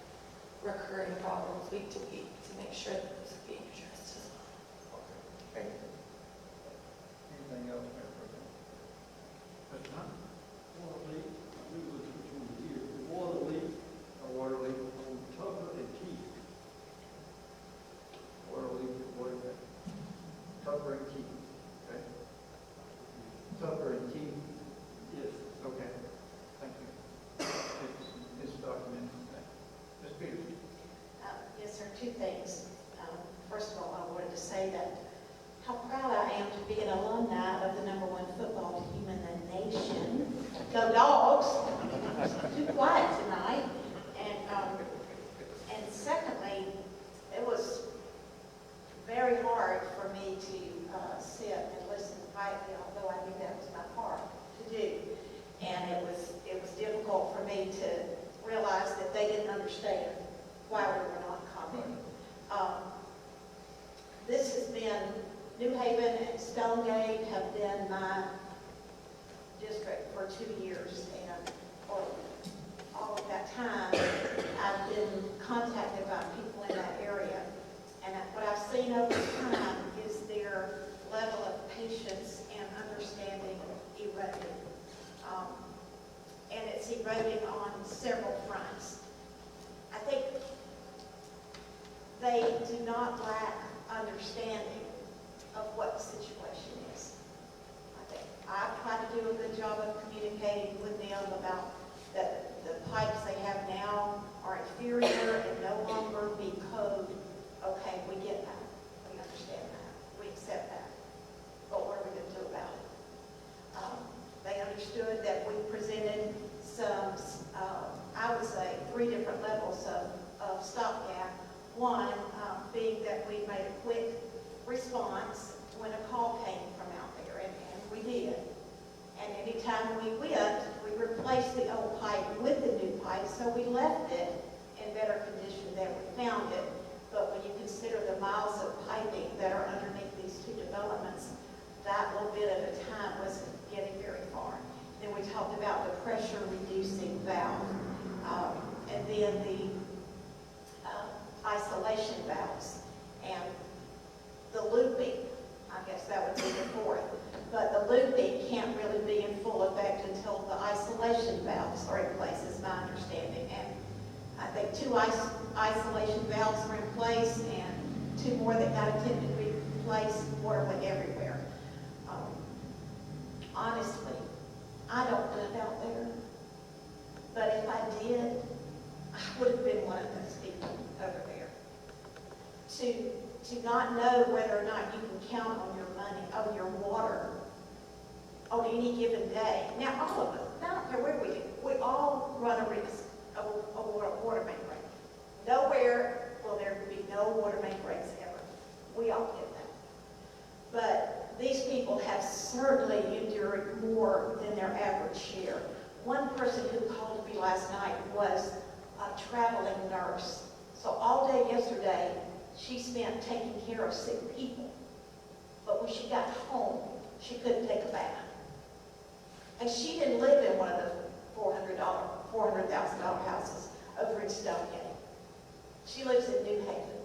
recurring problems week to week to make sure that those are being addressed as well. Thank you. Anything else, Mayor Pro Tem? Mr. Hunt? Water leak, I knew this was one here. The water leak A water leak? on Tucker and Keith. Water leak, what is that? Tucker and Keith. Okay. Tucker and Keith? Yes. Okay. Thank you. It's documented. Okay. Ms. Peters? Yes, sir, two things. First of all, I wanted to say that how proud I am to be an alumni of the #1 football team in the nation. Go Dogs! Too quiet tonight. And secondly, it was understand why we were not commenting. This has been, New Haven and Stonegate have been my district for 2 years, and for all of that time, I've been contacted by people in that area. And what I've seen over time is their level of patience and understanding eroding. And it's eroding on several fronts. I think they do not lack understanding of what the situation is. I think I've tried to do a good job of communicating with them about that the pipes they have now are inferior and no longer meet code. Okay, we get that. We understand that. We accept that. But what are we going to do about it? They understood that we presented some, I would say, 3 different levels of stopgap. One being that we made a quick response when a call came from out there, and we did. And anytime we went, we replaced the old pipe with the new pipe, so we left it in better condition than we found it. But when you consider the miles of piping that are underneath these 2 developments, that little bit at a time wasn't getting very far. Then we talked about the pressure reducing valve, and then the isolation valves, and the looping. I guess that would be the 4th. But the looping can't really be in full effect until the isolation valves are in place, is my understanding. And I think 2 isolation valves are in place, and 2 more that got attempted to be replaced. Water went everywhere. Honestly, I don't live out there, but if I did, I would have been one of those people over there. To not know whether or not you can count on your money, on your water, on any given day. Now, all of us, I don't care where we all run a risk of a water main break. Nowhere will there be no water main breaks ever. We all get that. But these people have certainly endured more than their average share. One person who called me last night was a traveling nurse. So all day yesterday, she spent taking care of sick people. But when she got home, she couldn't take a bath. And she didn't live in one of the $400,000 houses over in Stonegate. She lives in New Haven,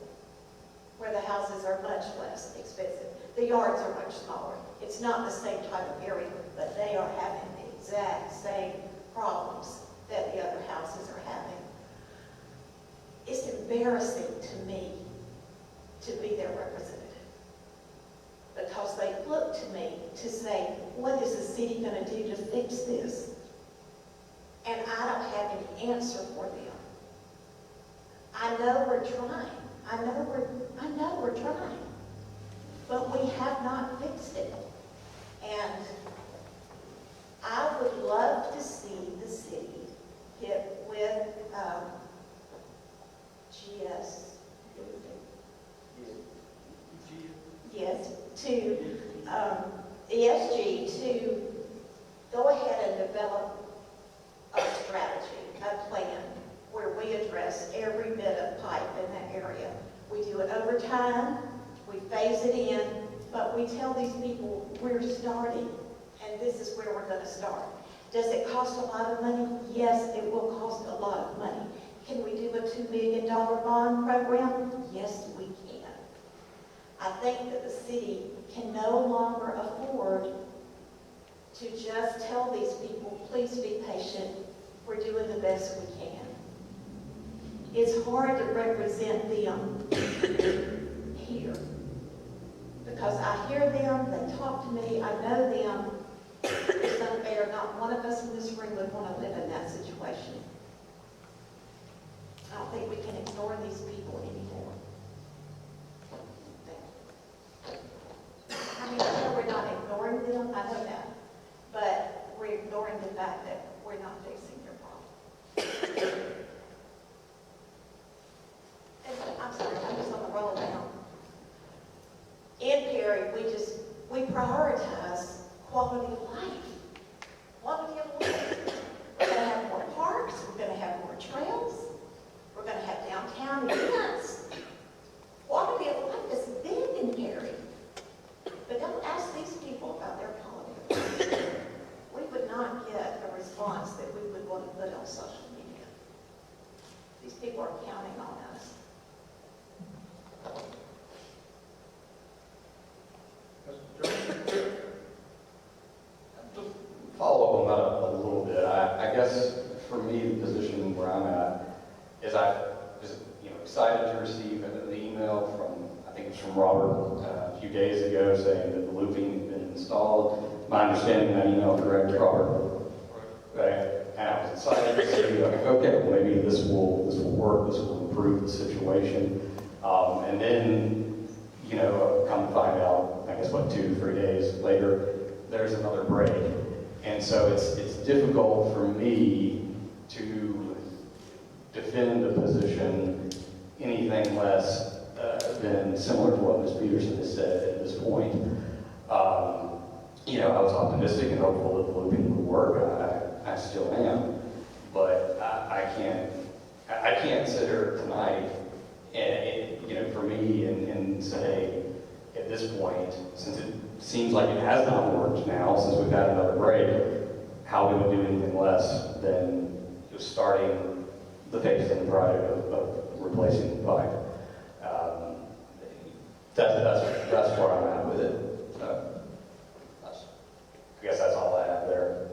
where the houses are much less expensive. The yards are much smaller. It's not the same type of area, but they are having the exact same problems that the other houses are having. It's embarrassing to me to be their representative, because they look to me to say, what is the city going to do to fix this? And I don't have any answer for them. I know we're trying. I know we're trying. But we have not fixed it. And I would love to see the city get with ESG to go ahead and develop a strategy, a plan, where we address every bit of pipe in that area. We do it over time, we phase it in, but we tell these people we're starting, and this is where we're going to start. Does it cost a lot of money? Yes, it will cost a lot of money. Can we do a $2 million bond program? Yes, we can. I think that the city can no longer afford to just tell these people, please be patient, we're doing the best we can. It's hard to represent them here, because I hear them, they talk to me, I know them. It's unfair. Not one of us in this room would want to live in that situation. I don't think we can ignore these people anymore. I mean, I know we're not ignoring them, I know that, but we're ignoring the fact that we're not fixing their problem. And I'm sorry, I'm just on the roll now. In Perry, we prioritize quality of life. Quality of life. We're going to have more parks, we're going to have more trails, we're having events. Quality of life is big in Perry. But don't ask these people about their quality of life. We would not get a response that we would want to put on social media. These people are counting on us. Follow up on that a little bit. I guess for me, the position where I'm at is I was excited to receive the email from, I think it was from Robert a few days ago saying that the looping had been installed. My understanding of that email, correct, Robert? Right. And I was excited to see, okay, well, maybe this will work, this will improve the situation. And then, come to find out, I guess, 2 to 3 days later, there's another break. And so it's difficult for me to defend a position anything less than similar to what Ms. Peterson has said at this point. I was optimistic and hopeful that the looping would work. I still am, but I can't sit here tonight and for me and say at this point, since it seems like it has not worked now, since we've had another break, how we would do anything less than just starting the phase in the project of replacing the pipe. That's where I'm at with it. I guess that's all I have there.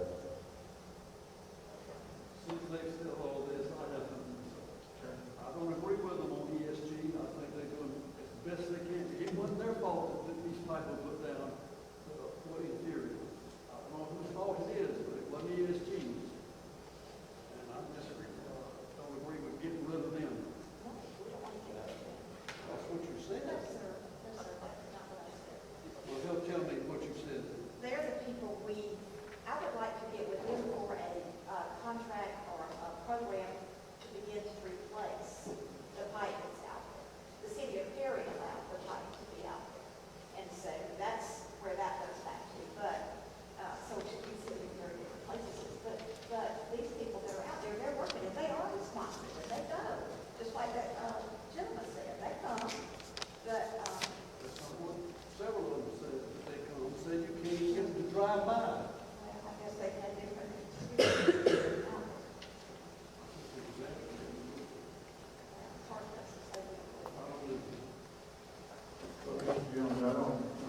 Since they still all this, I don't agree with them on ESG. I think they're doing as best they can. It wasn't their fault that these pipe were put down way in theory. I don't know whose fault it is, but it wasn't ESG's. And I disagree. Don't agree with getting rid of them. That's what you said. No, sir. No, sir. That's not what I said. Well, he'll tell me what you said. They're the people I would like to get with them for a contract or a program to begin to replace the pipe that's out there. The city of Ferry allowed the pipe to be out there. And so that's where that goes back to. But, so it should be city of Ferry different places. But these people that are out there, they're working and they are responsible. And they go. Just like that gentleman said, they come. But, several of them said that they come, said you can't even get them to drive by. well, I guess they've had different experiences.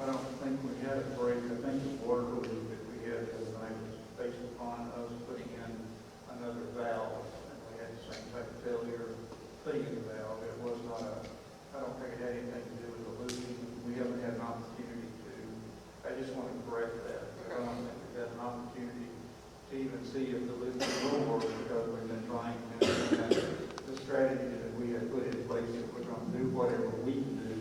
I don't think we had a break. I think the water loop that we had tonight was based upon us putting in another valve, and we had the same type of failure putting in the valve. It was not I don't think it had anything to do with the looping. We haven't had an opportunity to, I just want to correct that. I don't think we've had an opportunity to even see if the looping will work because we've been trying to implement the strategy that we had put in place that we're going to do whatever we can do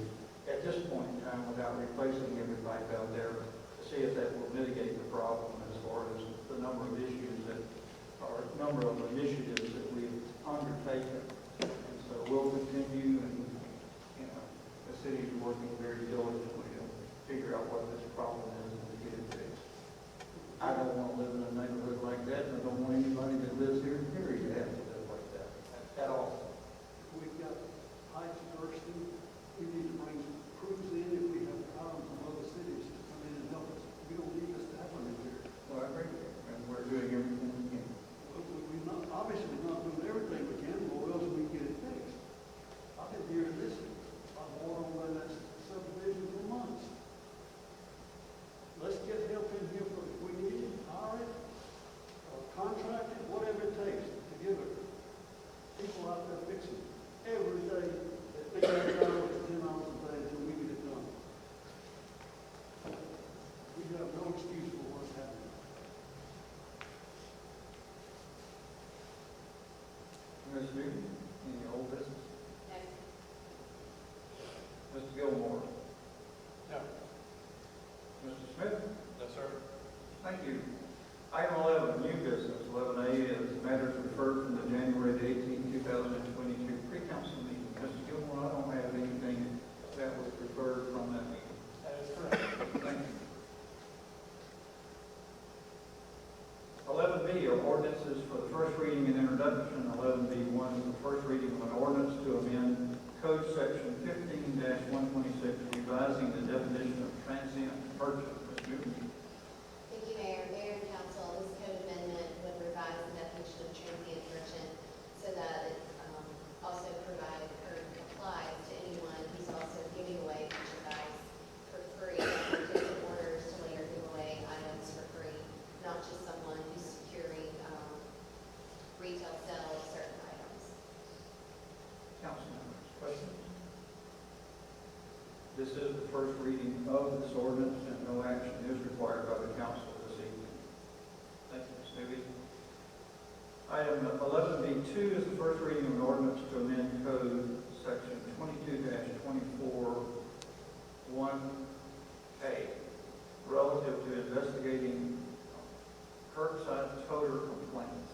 at this point in time without replacing every pipe out there to see if that will mitigate the problem as far as the number of issues that, or number of initiatives that we've undertaken. And so we'll continue, and the city is working very diligently to figure out what this problem is and to get it fixed. I don't want to live in a neighborhood like that, and I don't want anybody that lives here in Perry to have to live like that at all. We've got pipes bursting. We need to bring crews in if we have problems from other cities to come in and help us. We don't need this to happen in here. Well, I agree, and we're doing everything we can. Well, we're not, obviously not doing everything we can, or else we can get it fixed. I've been hearing this on water on that subdivision for months. Let's get help in here for if we need it, hire it, or contract it, whatever it takes to give it. People out there fixing every day. They think they're hours, 10 hours a day until we get it done. We have no excuse for what's happening. Ms. Newton, any old business? Mr. Gilmore? No. Mr. Smith? No, sir. Thank you. Item 11, new business. 11A is matters referred from the January the 18th, 2022 pre-council meeting. Mr. Gilmore, I don't have anything that was referred from that meeting. That is correct. Thank you. 11B are ordinances for the first reading and introduction. 11B1 is the first reading of an ordinance to amend first reading of this ordinance, and no action is required by the council this evening. Thank you, Ms. Newby. Item 11B2 is the first reading of an ordinance to amend code section 22-24 1A relative to investigating curbside toter complaints.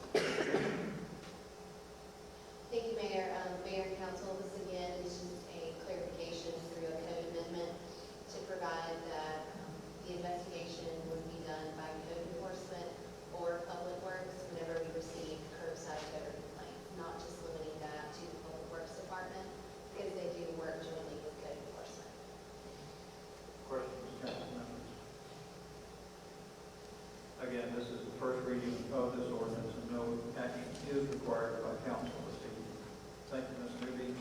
Thank you, Mayor. Mayor and Council, this again is just a clarification through a code amendment to provide that the investigation would be done by code enforcement or public works whenever we receive curbside toter complaints, not just limiting that to the public works department, because they do work jointly with code enforcement. Questions, council members? Again, this is the first reading of this ordinance, and no action is required by council this evening. Thank you, Ms. Newby.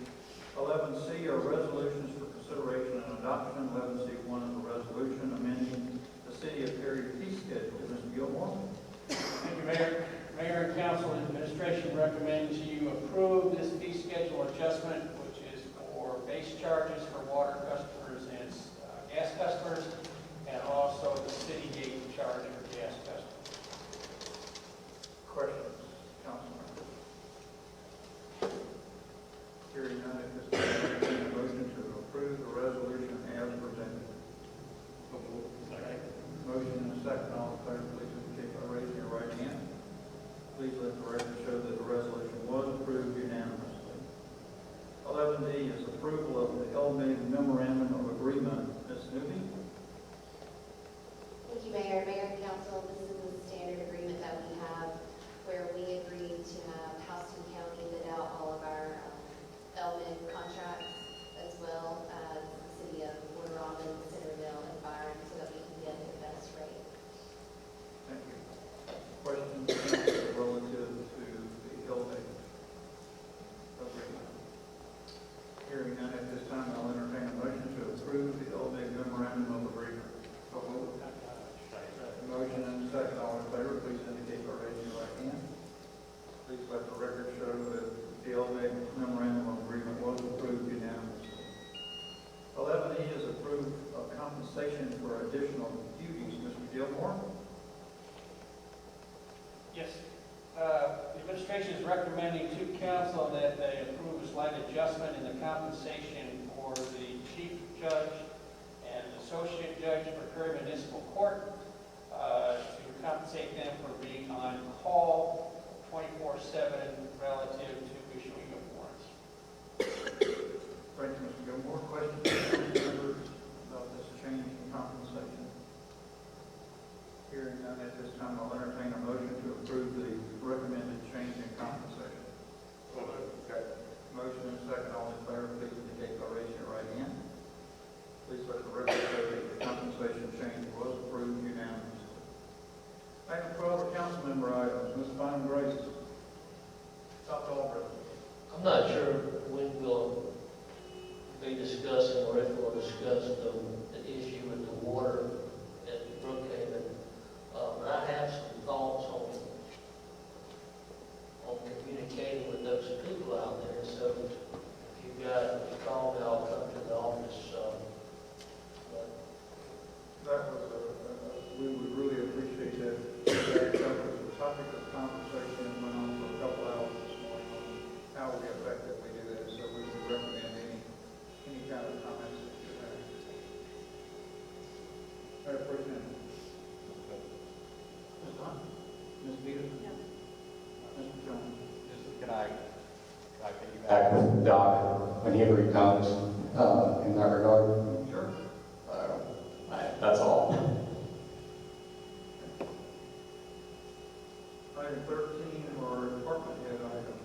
11C are resolutions for consideration and adoption. 11C1 is a resolution amending the City of Perry fee schedule. Mr. Gilmore? Thank you, Mayor. Mayor and council and administration recommend you approve this fee schedule adjustment, which is for base charges for water customers and gas customers, and also the city gate charge for gas customers. Questions, council members? Hearing none, at this time, I entertain a motion to approve the resolution as presented. Motion and a second. All in favor, please indicate by raising your right hand. Please let the record show that the resolution was approved unanimously. 11D is approval of the LMIG Memorandum of Agreement. Ms. Newby? Thank you, Mayor. Mayor and Council, this is a standard agreement that we have where we agreed to have Houston County bid out all of our LMIG contracts, as well as the city of Warner Robin, Centerville, and Byron, so that we can get the best rate. Thank you. Questions relative to the LMIG agreement? Hearing none, at this time, I'll entertain a motion to approve the LMIG Memorandum of Agreement. So moved. Motion and a second. All in favor, please indicate by raising your right hand. Please let the record show that the LMIG Memorandum of Agreement was approved unanimously. 11E is approved of compensation for additional duties. Mr. Gilmore? Yes. The administration is recommending to council that they approve a slight adjustment in the compensation for the chief judge and associate judge for Perry Municipal Court to compensate them for being on call 24/7 relative to issuing of warrants. Thank you, Mr. Gilmore. Questions, members, about this change in compensation? Hearing none, at this time, I'll entertain a motion to approve the recommended change in compensation. Motion and second. All in favor, please indicate by raising your right hand. Please let the record show that the compensation change was approved unanimously. Item 12 are council member items. Ms. Bynum Grace. Dr. Albrecht. I'm not sure when we'll be discussing, or if we'll discuss the issue with the water at Brookhaven. But I have some thoughts on communicating with those people out there. So if you've got a call, I'll come to the office. That was we would really appreciate that. The topic of compensation went on for a couple hours this morning on how we effectively do that. So we would recommend any kind of comments that you have. Mayor Pro Tem. Ms. Hunt? Ms. Peterson? Yes. Mr. Jones? Can I piggyback with Doc whenever he comes in that regard? Sure. That's all. Item 13, or department head item.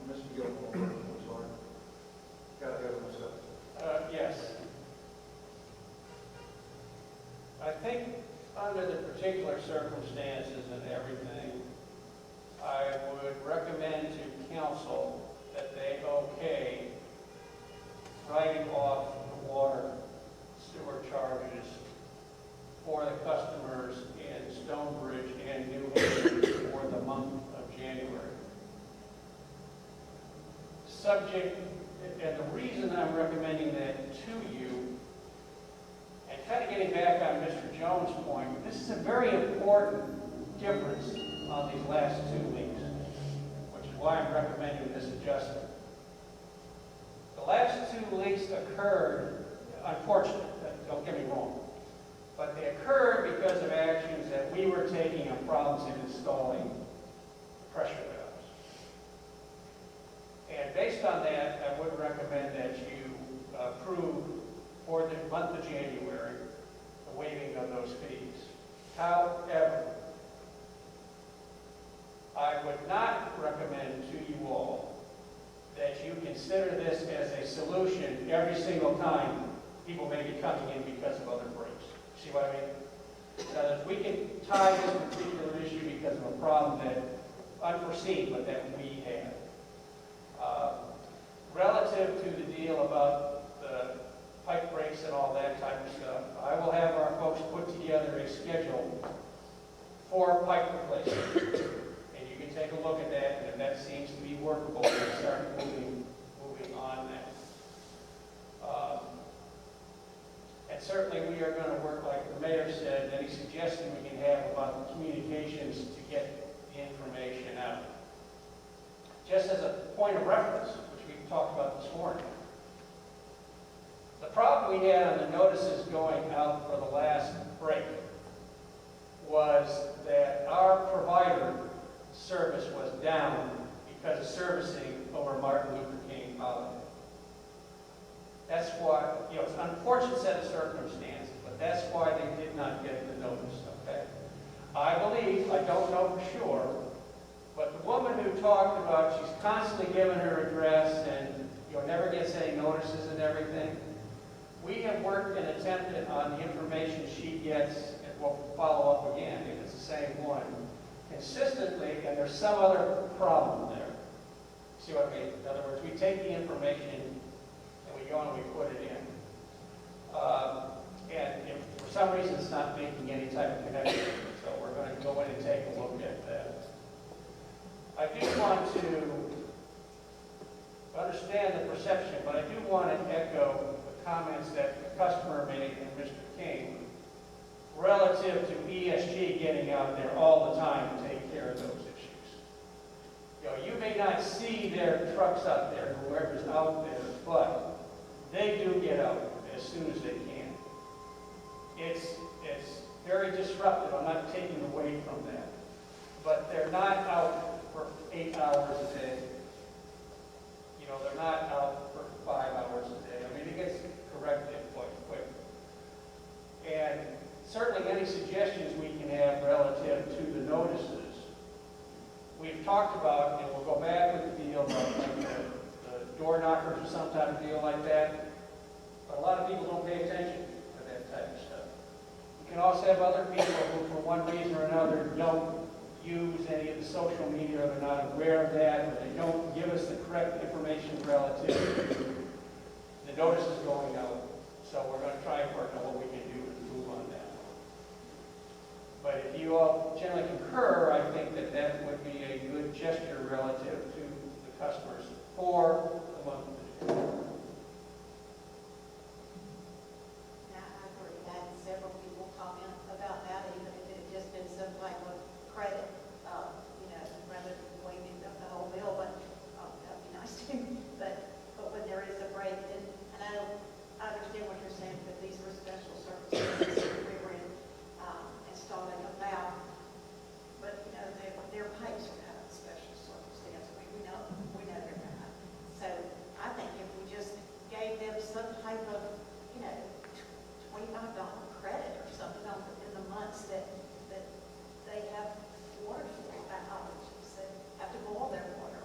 Mr. Gilmore, I'm sorry. Got ahead of myself. Yes. I think under the particular circumstances and everything, I would recommend to council that they okay writing off the water sewer charges for the customers in Stonebridge and New Haven for the month of January. Subject, and the reason I'm recommending that Jones' point, this is a very important difference on these last 2 leaks, which is why I'm recommending this adjustment. The last 2 leaks occurred, unfortunately, don't get me wrong, but they occurred because of actions that we were taking on problems in installing pressure valves. And based on that, I would recommend that you approve for the month of January the waiving of those fees. However, I would not recommend to you all that you consider this as a solution every single time people may be coming in because of other breaks. See what I mean? Because we can tie this particular issue because of a problem that unforeseen, but that we had. Relative to the deal about the pipe breaks and all that type of stuff, I will have our folks put together a schedule for pipe replacement. And you can take a look at that, and if that seems to be workable, we'll start moving on that. And certainly we are going to work, like the mayor said, any suggestion we can have about the communications to get the information out. Just as a point of reference, which we talked about this morning, the problem we had on the notices going out for the last break was that our provider service was down because of servicing over Martin Luther King holiday. That's why, it's an unfortunate set of circumstances, but that's why they did not get the notice, okay? I believe, I don't know for sure, but the woman who talked about she's constantly giving her address and, never gets any notices and everything, we have worked and attempted on the information she gets, and we'll follow up again if it's the same one, consistently, and there's some other problem there. See what I mean? In other words, we take the information and we go and we put it in. And if for some reason it's not making any type of connection, so we're going to go in and take a look at that. I do want to understand the perception, but I do want to echo the comments that the customer made and Mr. King relative to ESG getting out there all the time to take care of those issues. You may not see their trucks out there, whoever's out there, but they do get out as soon as they can. It's very disruptive. I'm not taking away from that. But they're not out for 8 hours a day. They're not out for 5 hours a day. I mean, it gets corrected quite quick. And certainly any suggestions we can have relative to the notices, we've talked about, and we'll go back with the deal about the door knockers or some type of deal like that. But a lot of people don't pay attention to that type of stuff. You can also have other people who, for one reason or another, don't use any of the social media, or they're not aware of that, or they don't give us the correct information relative to the notices going out. So we're going to try and work on what we can do to move on that. But if you all generally concur, I think that that would be a good gesture relative to the customers for the month of June. Now, I've already had several people comment about that, even if it had just been some type of credit, rather than waiving the whole bill, but that'd be nice too. But when there is a break, and I understand what you're saying, that these were special circumstances we were in installing a valve, but their pipes are kind of special circumstance. We know they're not. So I think if we just gave them some type of $25 credit or something in the months that they have water for outages, that have to boil their water.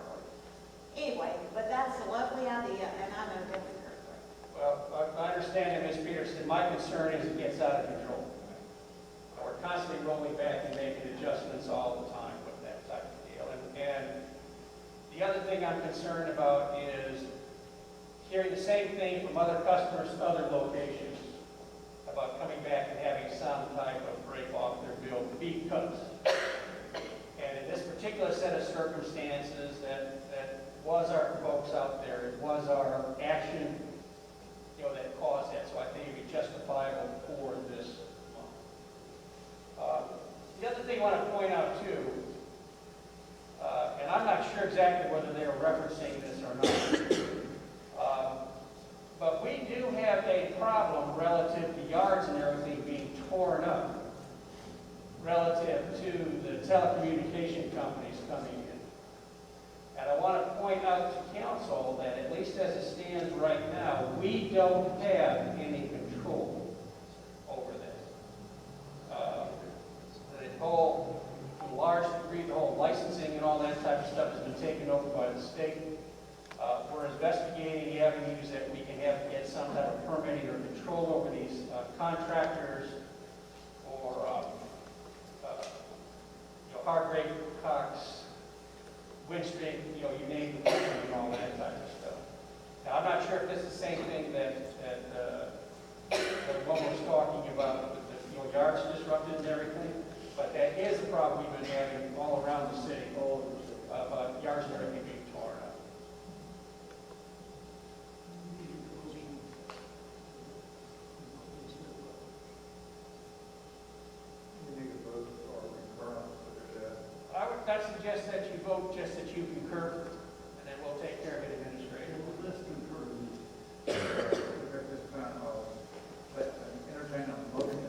Anyway, but that's a lovely idea, and I know that we heard it. Well, I understand that, Ms. Peterson. My concern is it gets out of control. We're constantly rolling back and making adjustments all the time with that type of deal. And the other thing I'm concerned about is hearing the same thing from other customers, other locations, about coming back and having some type of break off their bill because. And in this particular set of circumstances, that was our folks out there, it was our action, that caused that. So I think it'd be justifiable for this month. want to point out too, and I'm not sure exactly whether they were referencing this or not, but we do have a problem relative to yards and everything being torn up relative to the telecommunication companies coming in. And I want to point out to council that at least as it stands right now, we don't have any control over this. The whole, to a large degree, the whole licensing and all that type of stuff has been taken over by the state. We're investigating avenues that we can have to get some type of permitting or control over these contractors or Parkway, Cox, Windstream, you name the company and all that type of stuff. Now, I'm not sure if this is the same thing that what was talking about with the yards disrupted and everything, but that is a problem we've been having all around the city, about yards and everything being torn up. I'd suggest that you vote just that you concur, and then we'll take care of it administratively. Let's concur. At this time, let's entertain a motion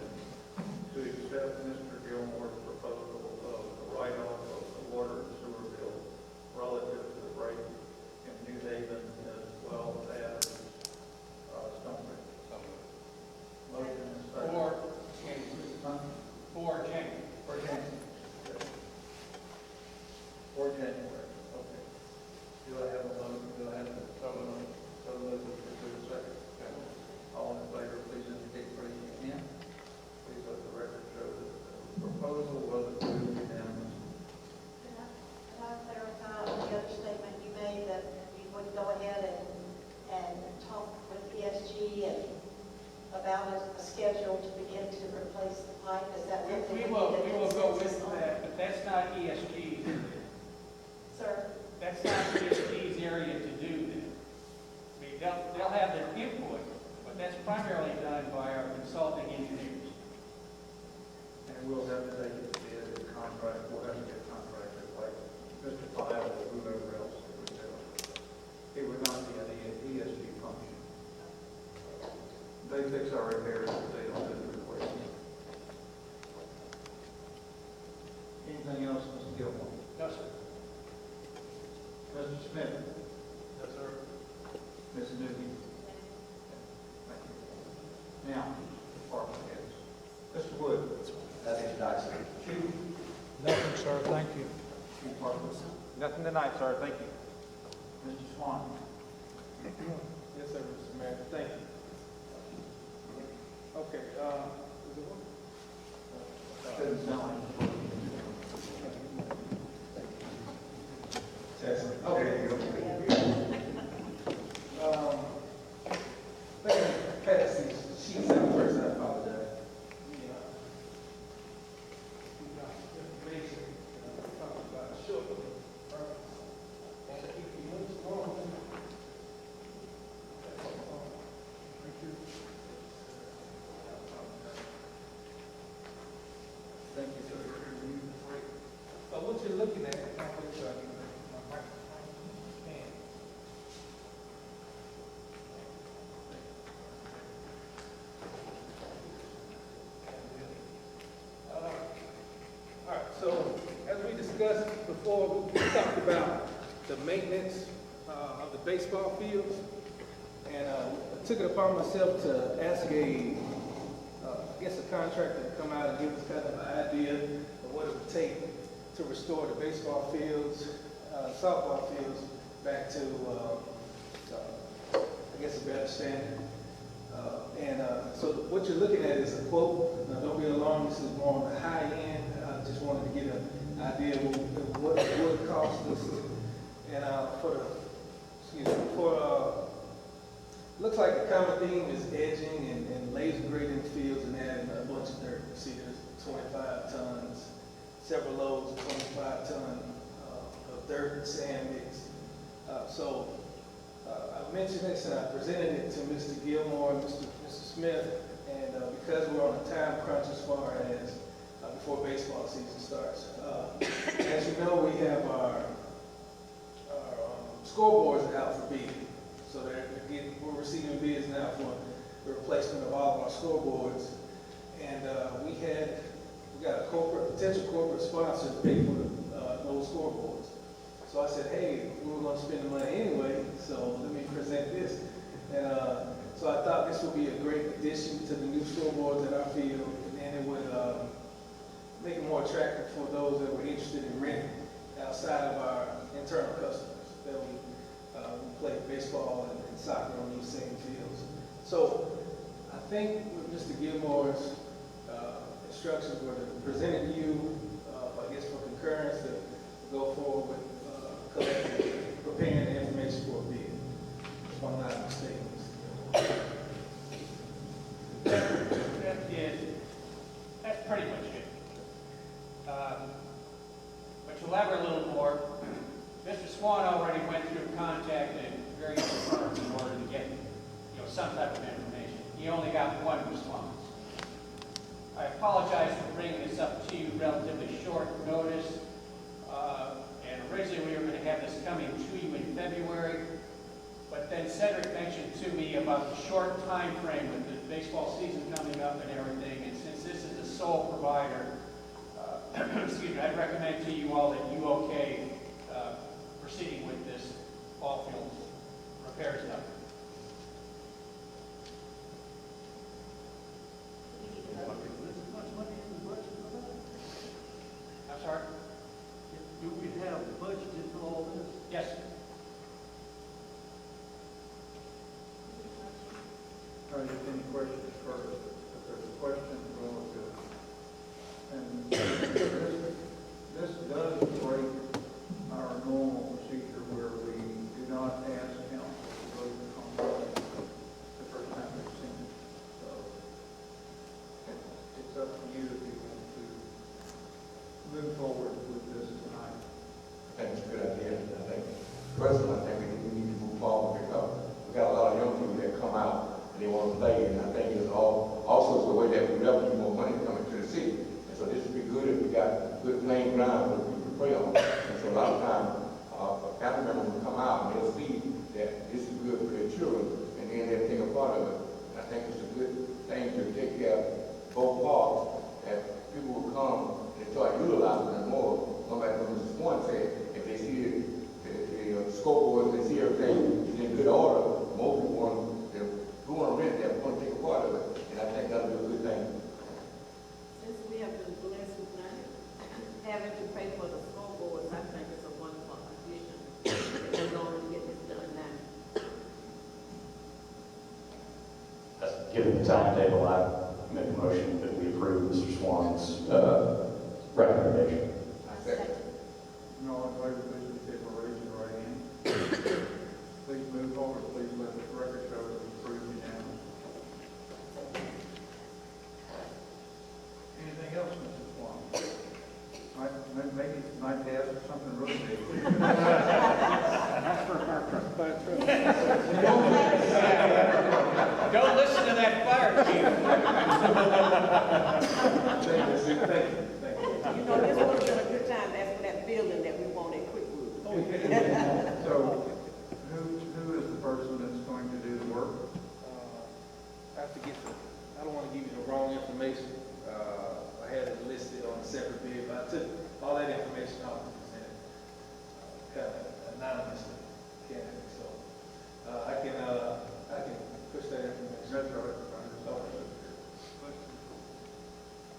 to accept Mr. Gilmore's proposal of the write-off of the water and sewer bill relative to the rate in New Haven as well as Stonebridge. Motion is second. For January. Okay. Do I have a motion? Do I have a so moved? Second. All in favor, please indicate by raising your hand. Please let the record show that the proposal was approved unanimously. Can I clarify the other statement you made that you would go ahead and talk with ESG and about a schedule to begin to replace the pipe? Is that something We will go with that, but that's not ESG's area. Sir? That's not ESG's area to do that. I mean, they'll have their input, but that's primarily done by our consulting engineers. And we'll have to take it to the contract. We'll have to get contractors like Mr. Pyle or whoever else it would do. It would not be an ESG function. They fix our repairs, but they don't do the replacement. Anything else, Mr. Gilmore? No, sir. Mr. Smith? Yes, sir. Ms. Newby? Thank you. Now, department heads. Mr. Wood? Nothing tonight, sir. Chief? Nothing, sir, thank you. Chief Parker? Nothing tonight, sir, thank you. Mr. Swan? Yes, sir, Mr. Mayor, thank you. Okay, Doesn't sound like okay. Let me pass these sheets out first, I apologize. Information, talking about shortly. Thank you, sir. So what you're looking at, all right, so as we discussed before, we talked about the maintenance of the baseball fields, and I took it upon myself to ask a contractor to come out and give us kind of an idea of what it would take to restore the baseball fields, softball fields back to, a better standard. So what you're looking at is a quote. Now, don't be alarmed, this is more on the high end. I just wanted to get an idea of what it would cost us. And looks like the common theme is edging and laser grading fields and adding a bunch of dirt. You see there's 25 tons, several loads of 25 ton of dirt and sand mix. I mentioned this and I presented it to Mr. Gilmore and Mr. Smith, and because we're on a time crunch as far as before baseball season starts. As you know, we have our scoreboards out for bid. So we're receiving bids now for the replacement of all of our scoreboards. And we got a potential corporate sponsor to pay for those scoreboards. So I said, hey, we were going to spend the money anyway, so let me present this. And so I thought this would be a great addition to the new scoreboards at our field, and it would make it more attractive for those that were interested in renting outside of our internal customers that we play baseball and soccer on these same fields. So I think with Mr. Gilmore's instructions were to present to you, I guess for concurrence, to go forward with preparing the information for a bid, if I'm not mistaken. That's pretty much it. But to elaborate a little more, Mr. Swan already went through contacted various firms in order to get, some type of information. He only got one response. I apologize for bringing this up to you relatively short notice. And originally we were going to have this coming to you in February, but then Cedric mentioned to me about the short time frame with the baseball season coming up and everything, and since this is a sole provider, excuse me, I'd recommend to you all that you proceeding with this ball field repair stuff. I'm sorry? Do we have budgeted for all this? Yes. Are there any questions first? If there's a question, we'll go. And this does break our normal procedure where we do not ask council to vote on the first time they've seen it. So it's up to you if you want to move forward with this tonight. I think it's a good idea. I think, personally, I think we need to move forward because we got a lot of young people that come out and they want to play, and I think it's also the way that we revenue more money coming to the city. And so this would be good if we got good playing ground for people to play on. And so a lot of times, family members will come out and they'll see that this is good for their children, and then they'll take a part of it. And I think it's a good thing to take care of both parts, that people will come and start utilizing it more. No matter what Mrs. Swan said, if they see the scoreboard, they see everything is in good order, most people want to rent, they want to take a part of it, and I think that'll be a good thing. Since we have been blessed with not having to pay for the scoreboards, I think it's a wonderful addition. We're going to get this done now. Given the timetable, I make a motion that we approve Mr. Swan's recommendation. I second. No, in favor, please indicate by raising your right hand. Please move forward. Please let the record show that it's approved unanimously. Anything else, Mrs. Swan? Maybe might ask for something really big. Don't listen to that fire chief. Thank you. You know, this would have been a good time to ask for that building that we want at Quickwood. So, who is the person that's going to do the work? I have to I don't want to give you the wrong information. I had it listed on a separate bid, but I took all that information off and presented kind of anonymously, candidly. So I can push that information. That's right.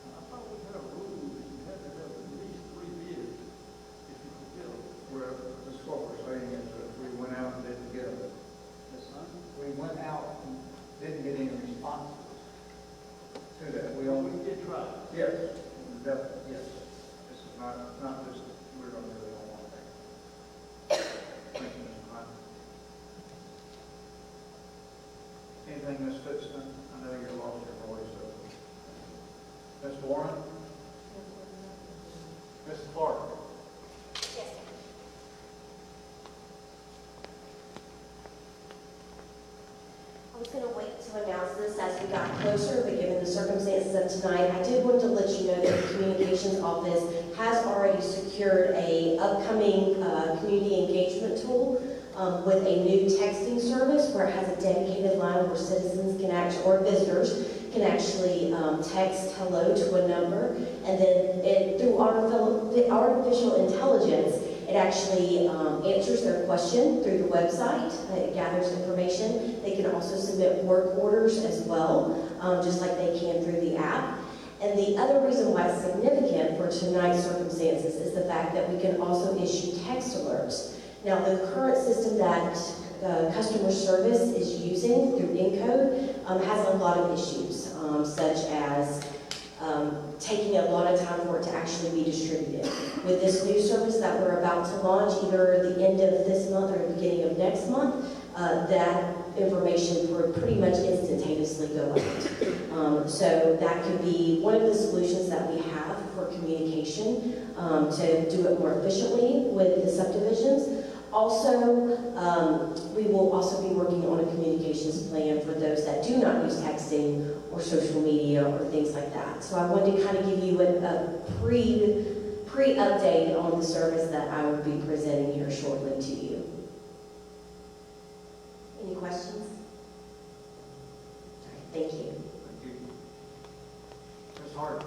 I thought we had a rule that you had to have at least 3 bids if you could get them. Well, this is what we're saying is that we went out and didn't get them. We went out and didn't get any responses to that. We did try. Yes, definitely, yes. This is not just, we're going to do it on one thing. Thank you, Mr. Hunt. Anything, Ms. Fitson? I know you lost your voice. So. Ms. Warren? Ms. Clark? Yes. I was going to wait to announce this as we got closer, but given the circumstances of of tonight, I did want to let you know that the Communications Office has already secured a upcoming community engagement tool with a new texting service where it has a dedicated line where citizens can or visitors can actually text hello to a number, and then through artificial intelligence, it actually answers their question through the website. It gathers information. They can also submit work orders as well, just like they can through the app. And the other reason why it's significant for tonight's circumstances is the fact that we can also issue text alerts. Now, the current system that customer service is using through Encode has a lot of issues, such as taking a lot of time for it to actually be distributed. With this new service that we're about to launch, either the end of this month or the beginning of next month, that information will pretty much instantaneously go out. So that could be one of the solutions that we have for communication to do it more efficiently with the subdivisions. Also, we will also be working on a communications plan for those that do not use texting or social media or things like that. So I wanted to kind of give you a pre-update on the service that I will be presenting here shortly to you. Any questions? All right, thank you. Thank you. Ms. Hart.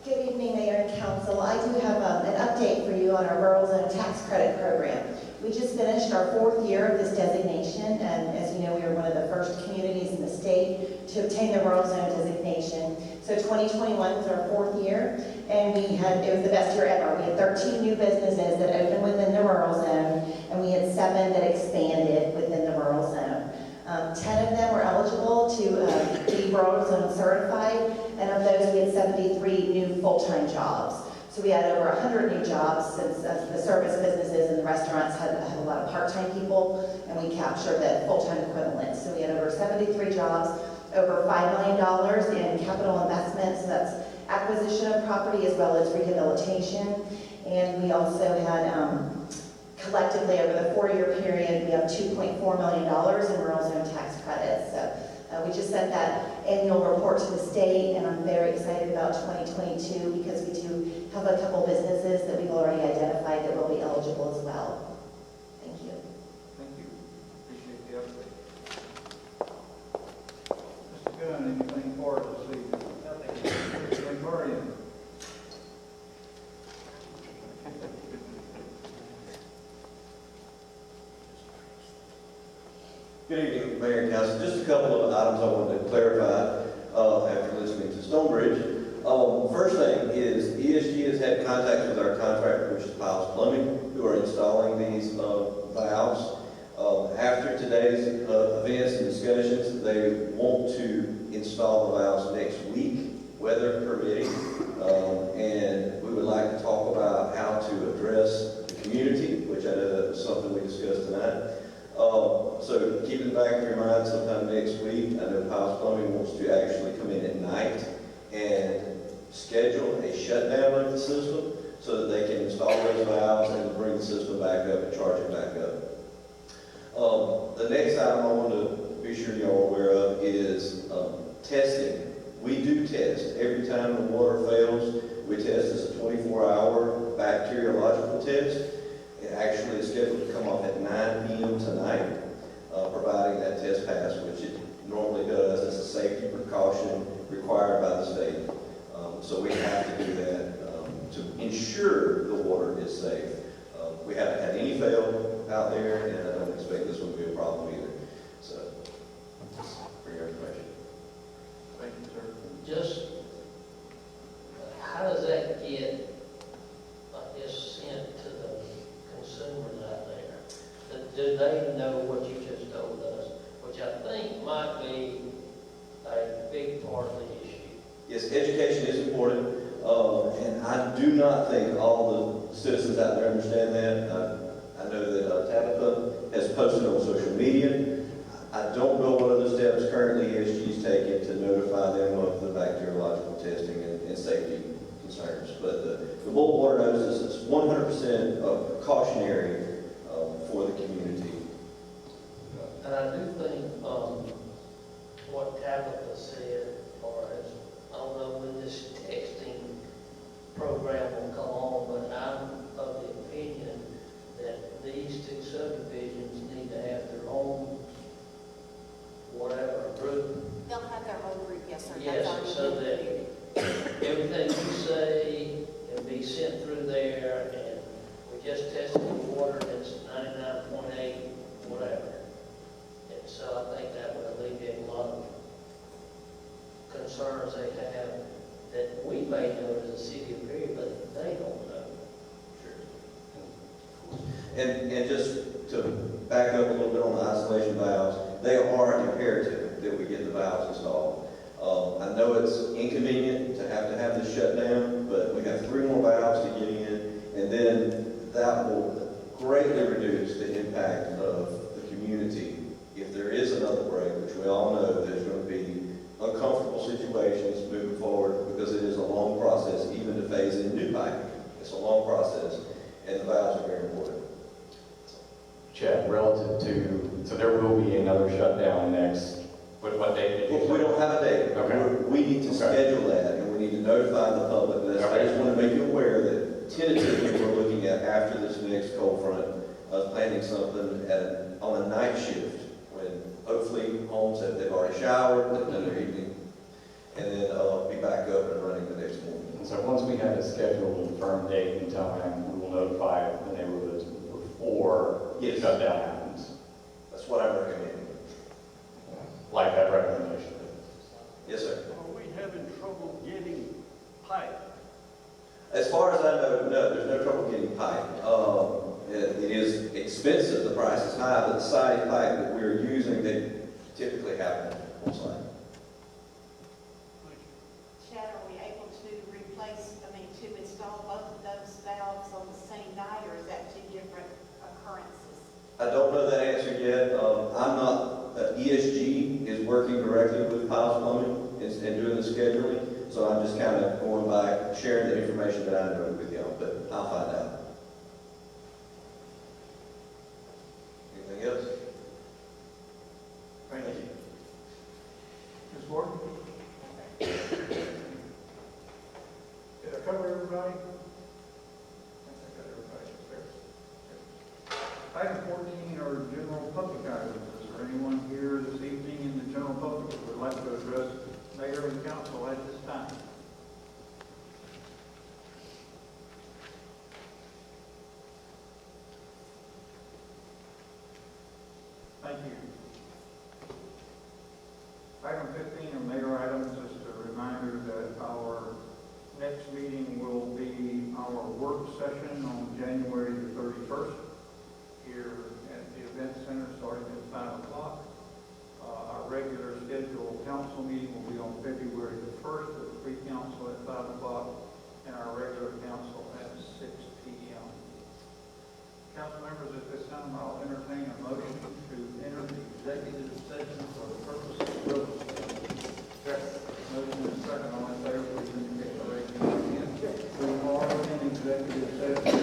Good evening, Mayor and Council. I do have an update for you on our Rural Zone Tax Credit Program. We just finished our 4th year of this designation, and as you know, we were one of the first communities in the state to obtain the Rural Zone designation. So 2021 was our 4th year, and it was the best year ever. We had 13 new businesses that opened within the Rural Zone, and we had 7 that expanded within the Rural Zone. 10 of them were eligible to be Rural Zone certified, and of those we had 73 new full-time jobs. So we had over 100 new jobs since the service businesses and the restaurants had a lot of part-time people, and we captured the full-time equivalent. So we had over 73 jobs, over $5 million in capital investments, so that's acquisition of property as well as rehabilitation. And we also had collectively over the 4-year period, we have $2.4 million in rural zone tax credits. So we just sent that annual report to the state, and I'm very excited about 2022 because we do have a couple businesses that we've already identified that will be eligible as well. Thank you. Thank you. Appreciate the update. Mr. Gunn, anything for us this evening? Nothing. Ms. Murray. Good evening, Mayor and Council. Just a couple of items I wanted to clarify after listening to Stonebridge. First thing is ESG has had contact with our contractor, which is Piles Plumbing, who are installing these valves. After today's events and discussions, they want to install the valves next week, weather permitting, and we would like to talk about how to address the community, which I know that was something we discussed tonight. So keep in the back of your mind sometime next week. I know Piles Plumbing wants to actually come in at night and schedule a shutdown of the system so that they can install those valves and bring the system back up and charge it back up. The next item I want to be sure y'all are aware of is testing. We do test. Every time the water fails, we test. It's a 24-hour bacteriological test. It actually is scheduled to come off at 9 p.m. tonight, providing that test pass, which it normally does. It's a safety precaution required by the state. So we have to do that to ensure the water is safe. We haven't had any fail out there, and I don't expect this one to be a problem either. So, just for your information. Thank you, sir. Just, how does that get, I guess, sent to the consumers out there? Do they know what you just told us? Which I think might be a big part of the issue. Yes, education is important, and I do not think all the citizens out there understand that. I know that Tabitha has posted on social media. I don't know what other steps currently ESG is taking to notify them of the bacteriological testing and safety concerns. But the bulk water notice is 100% cautionary for the community. I And I do think, what Tabitha said, or as, I don't know when this texting program will come on, but I'm of the opinion that these two subdivisions need to have their own, whatever, group. They'll have their own group, yes, sir. That's Yes, already so been that completed. everything you say can be sent through there, and we just tested the water, and it's 99.8, whatever. And so I think that would alleviate a lot of concerns they have that we may know as a city of Perry, but they don't know. And just to back up a little bit on the isolation valves, they are imperative that we get the valves installed. I know it's inconvenient to have this shut down, but we have 3 more valves to get in, and then that will greatly reduce the impact of the community. If there is another break, which we all know there's going to be uncomfortable situations moving forward, because it is a long process even to phase in new piping. It's a long process, and the valves are very important. Chad, relative to, so there will be another shutdown next, what date did you say? We don't have a date. Okay. We need to schedule that, and we need to notify the public. But I just want to make you aware that tentatively we're looking at, after this next cold front, planning something on a night shift, when hopefully homes they've already showered, they've done their evening, and then be back up and running the next morning. And so once we have a scheduled and firm date and time, we will notify the neighborhoods before the shutdown happens. That's what I'm recommending. Like that recommendation. Yes, sir. Are we having trouble getting pipe? As far as I know, no, there's no trouble getting pipe. It is expensive, the price is high, but the siding pipe that we're using, they typically have on site. Chad, are we able to install both of those valves on the same night, or is that 2 different occurrences? I don't know that answer yet. I'm not, ESG is working directly with Piles Plumbing and doing the scheduling, so I'm just kind of going by sharing the information that I know with y'all, but I'll find out. Anything else? Thank you. Ms. Gordon? Did I cover everybody? I think I got everybody there. Item 14 are general public items. Is there anyone here this evening in the general public who would like to address mayor and council at this time? Thank you. Item 15 are mayor items. Just a reminder that our next meeting will be our work session on January the 31st here at the event center starting at 5 o'clock. Our regular scheduled council meeting will be on February the 1st with pre-council at 5 o'clock and our regular council at 6 p.m. Council members, at this time I'll entertain a motion to enter the executive session for the purpose of real estate. Motion is second. All in favor, please indicate by raising your hand. We are in executive session.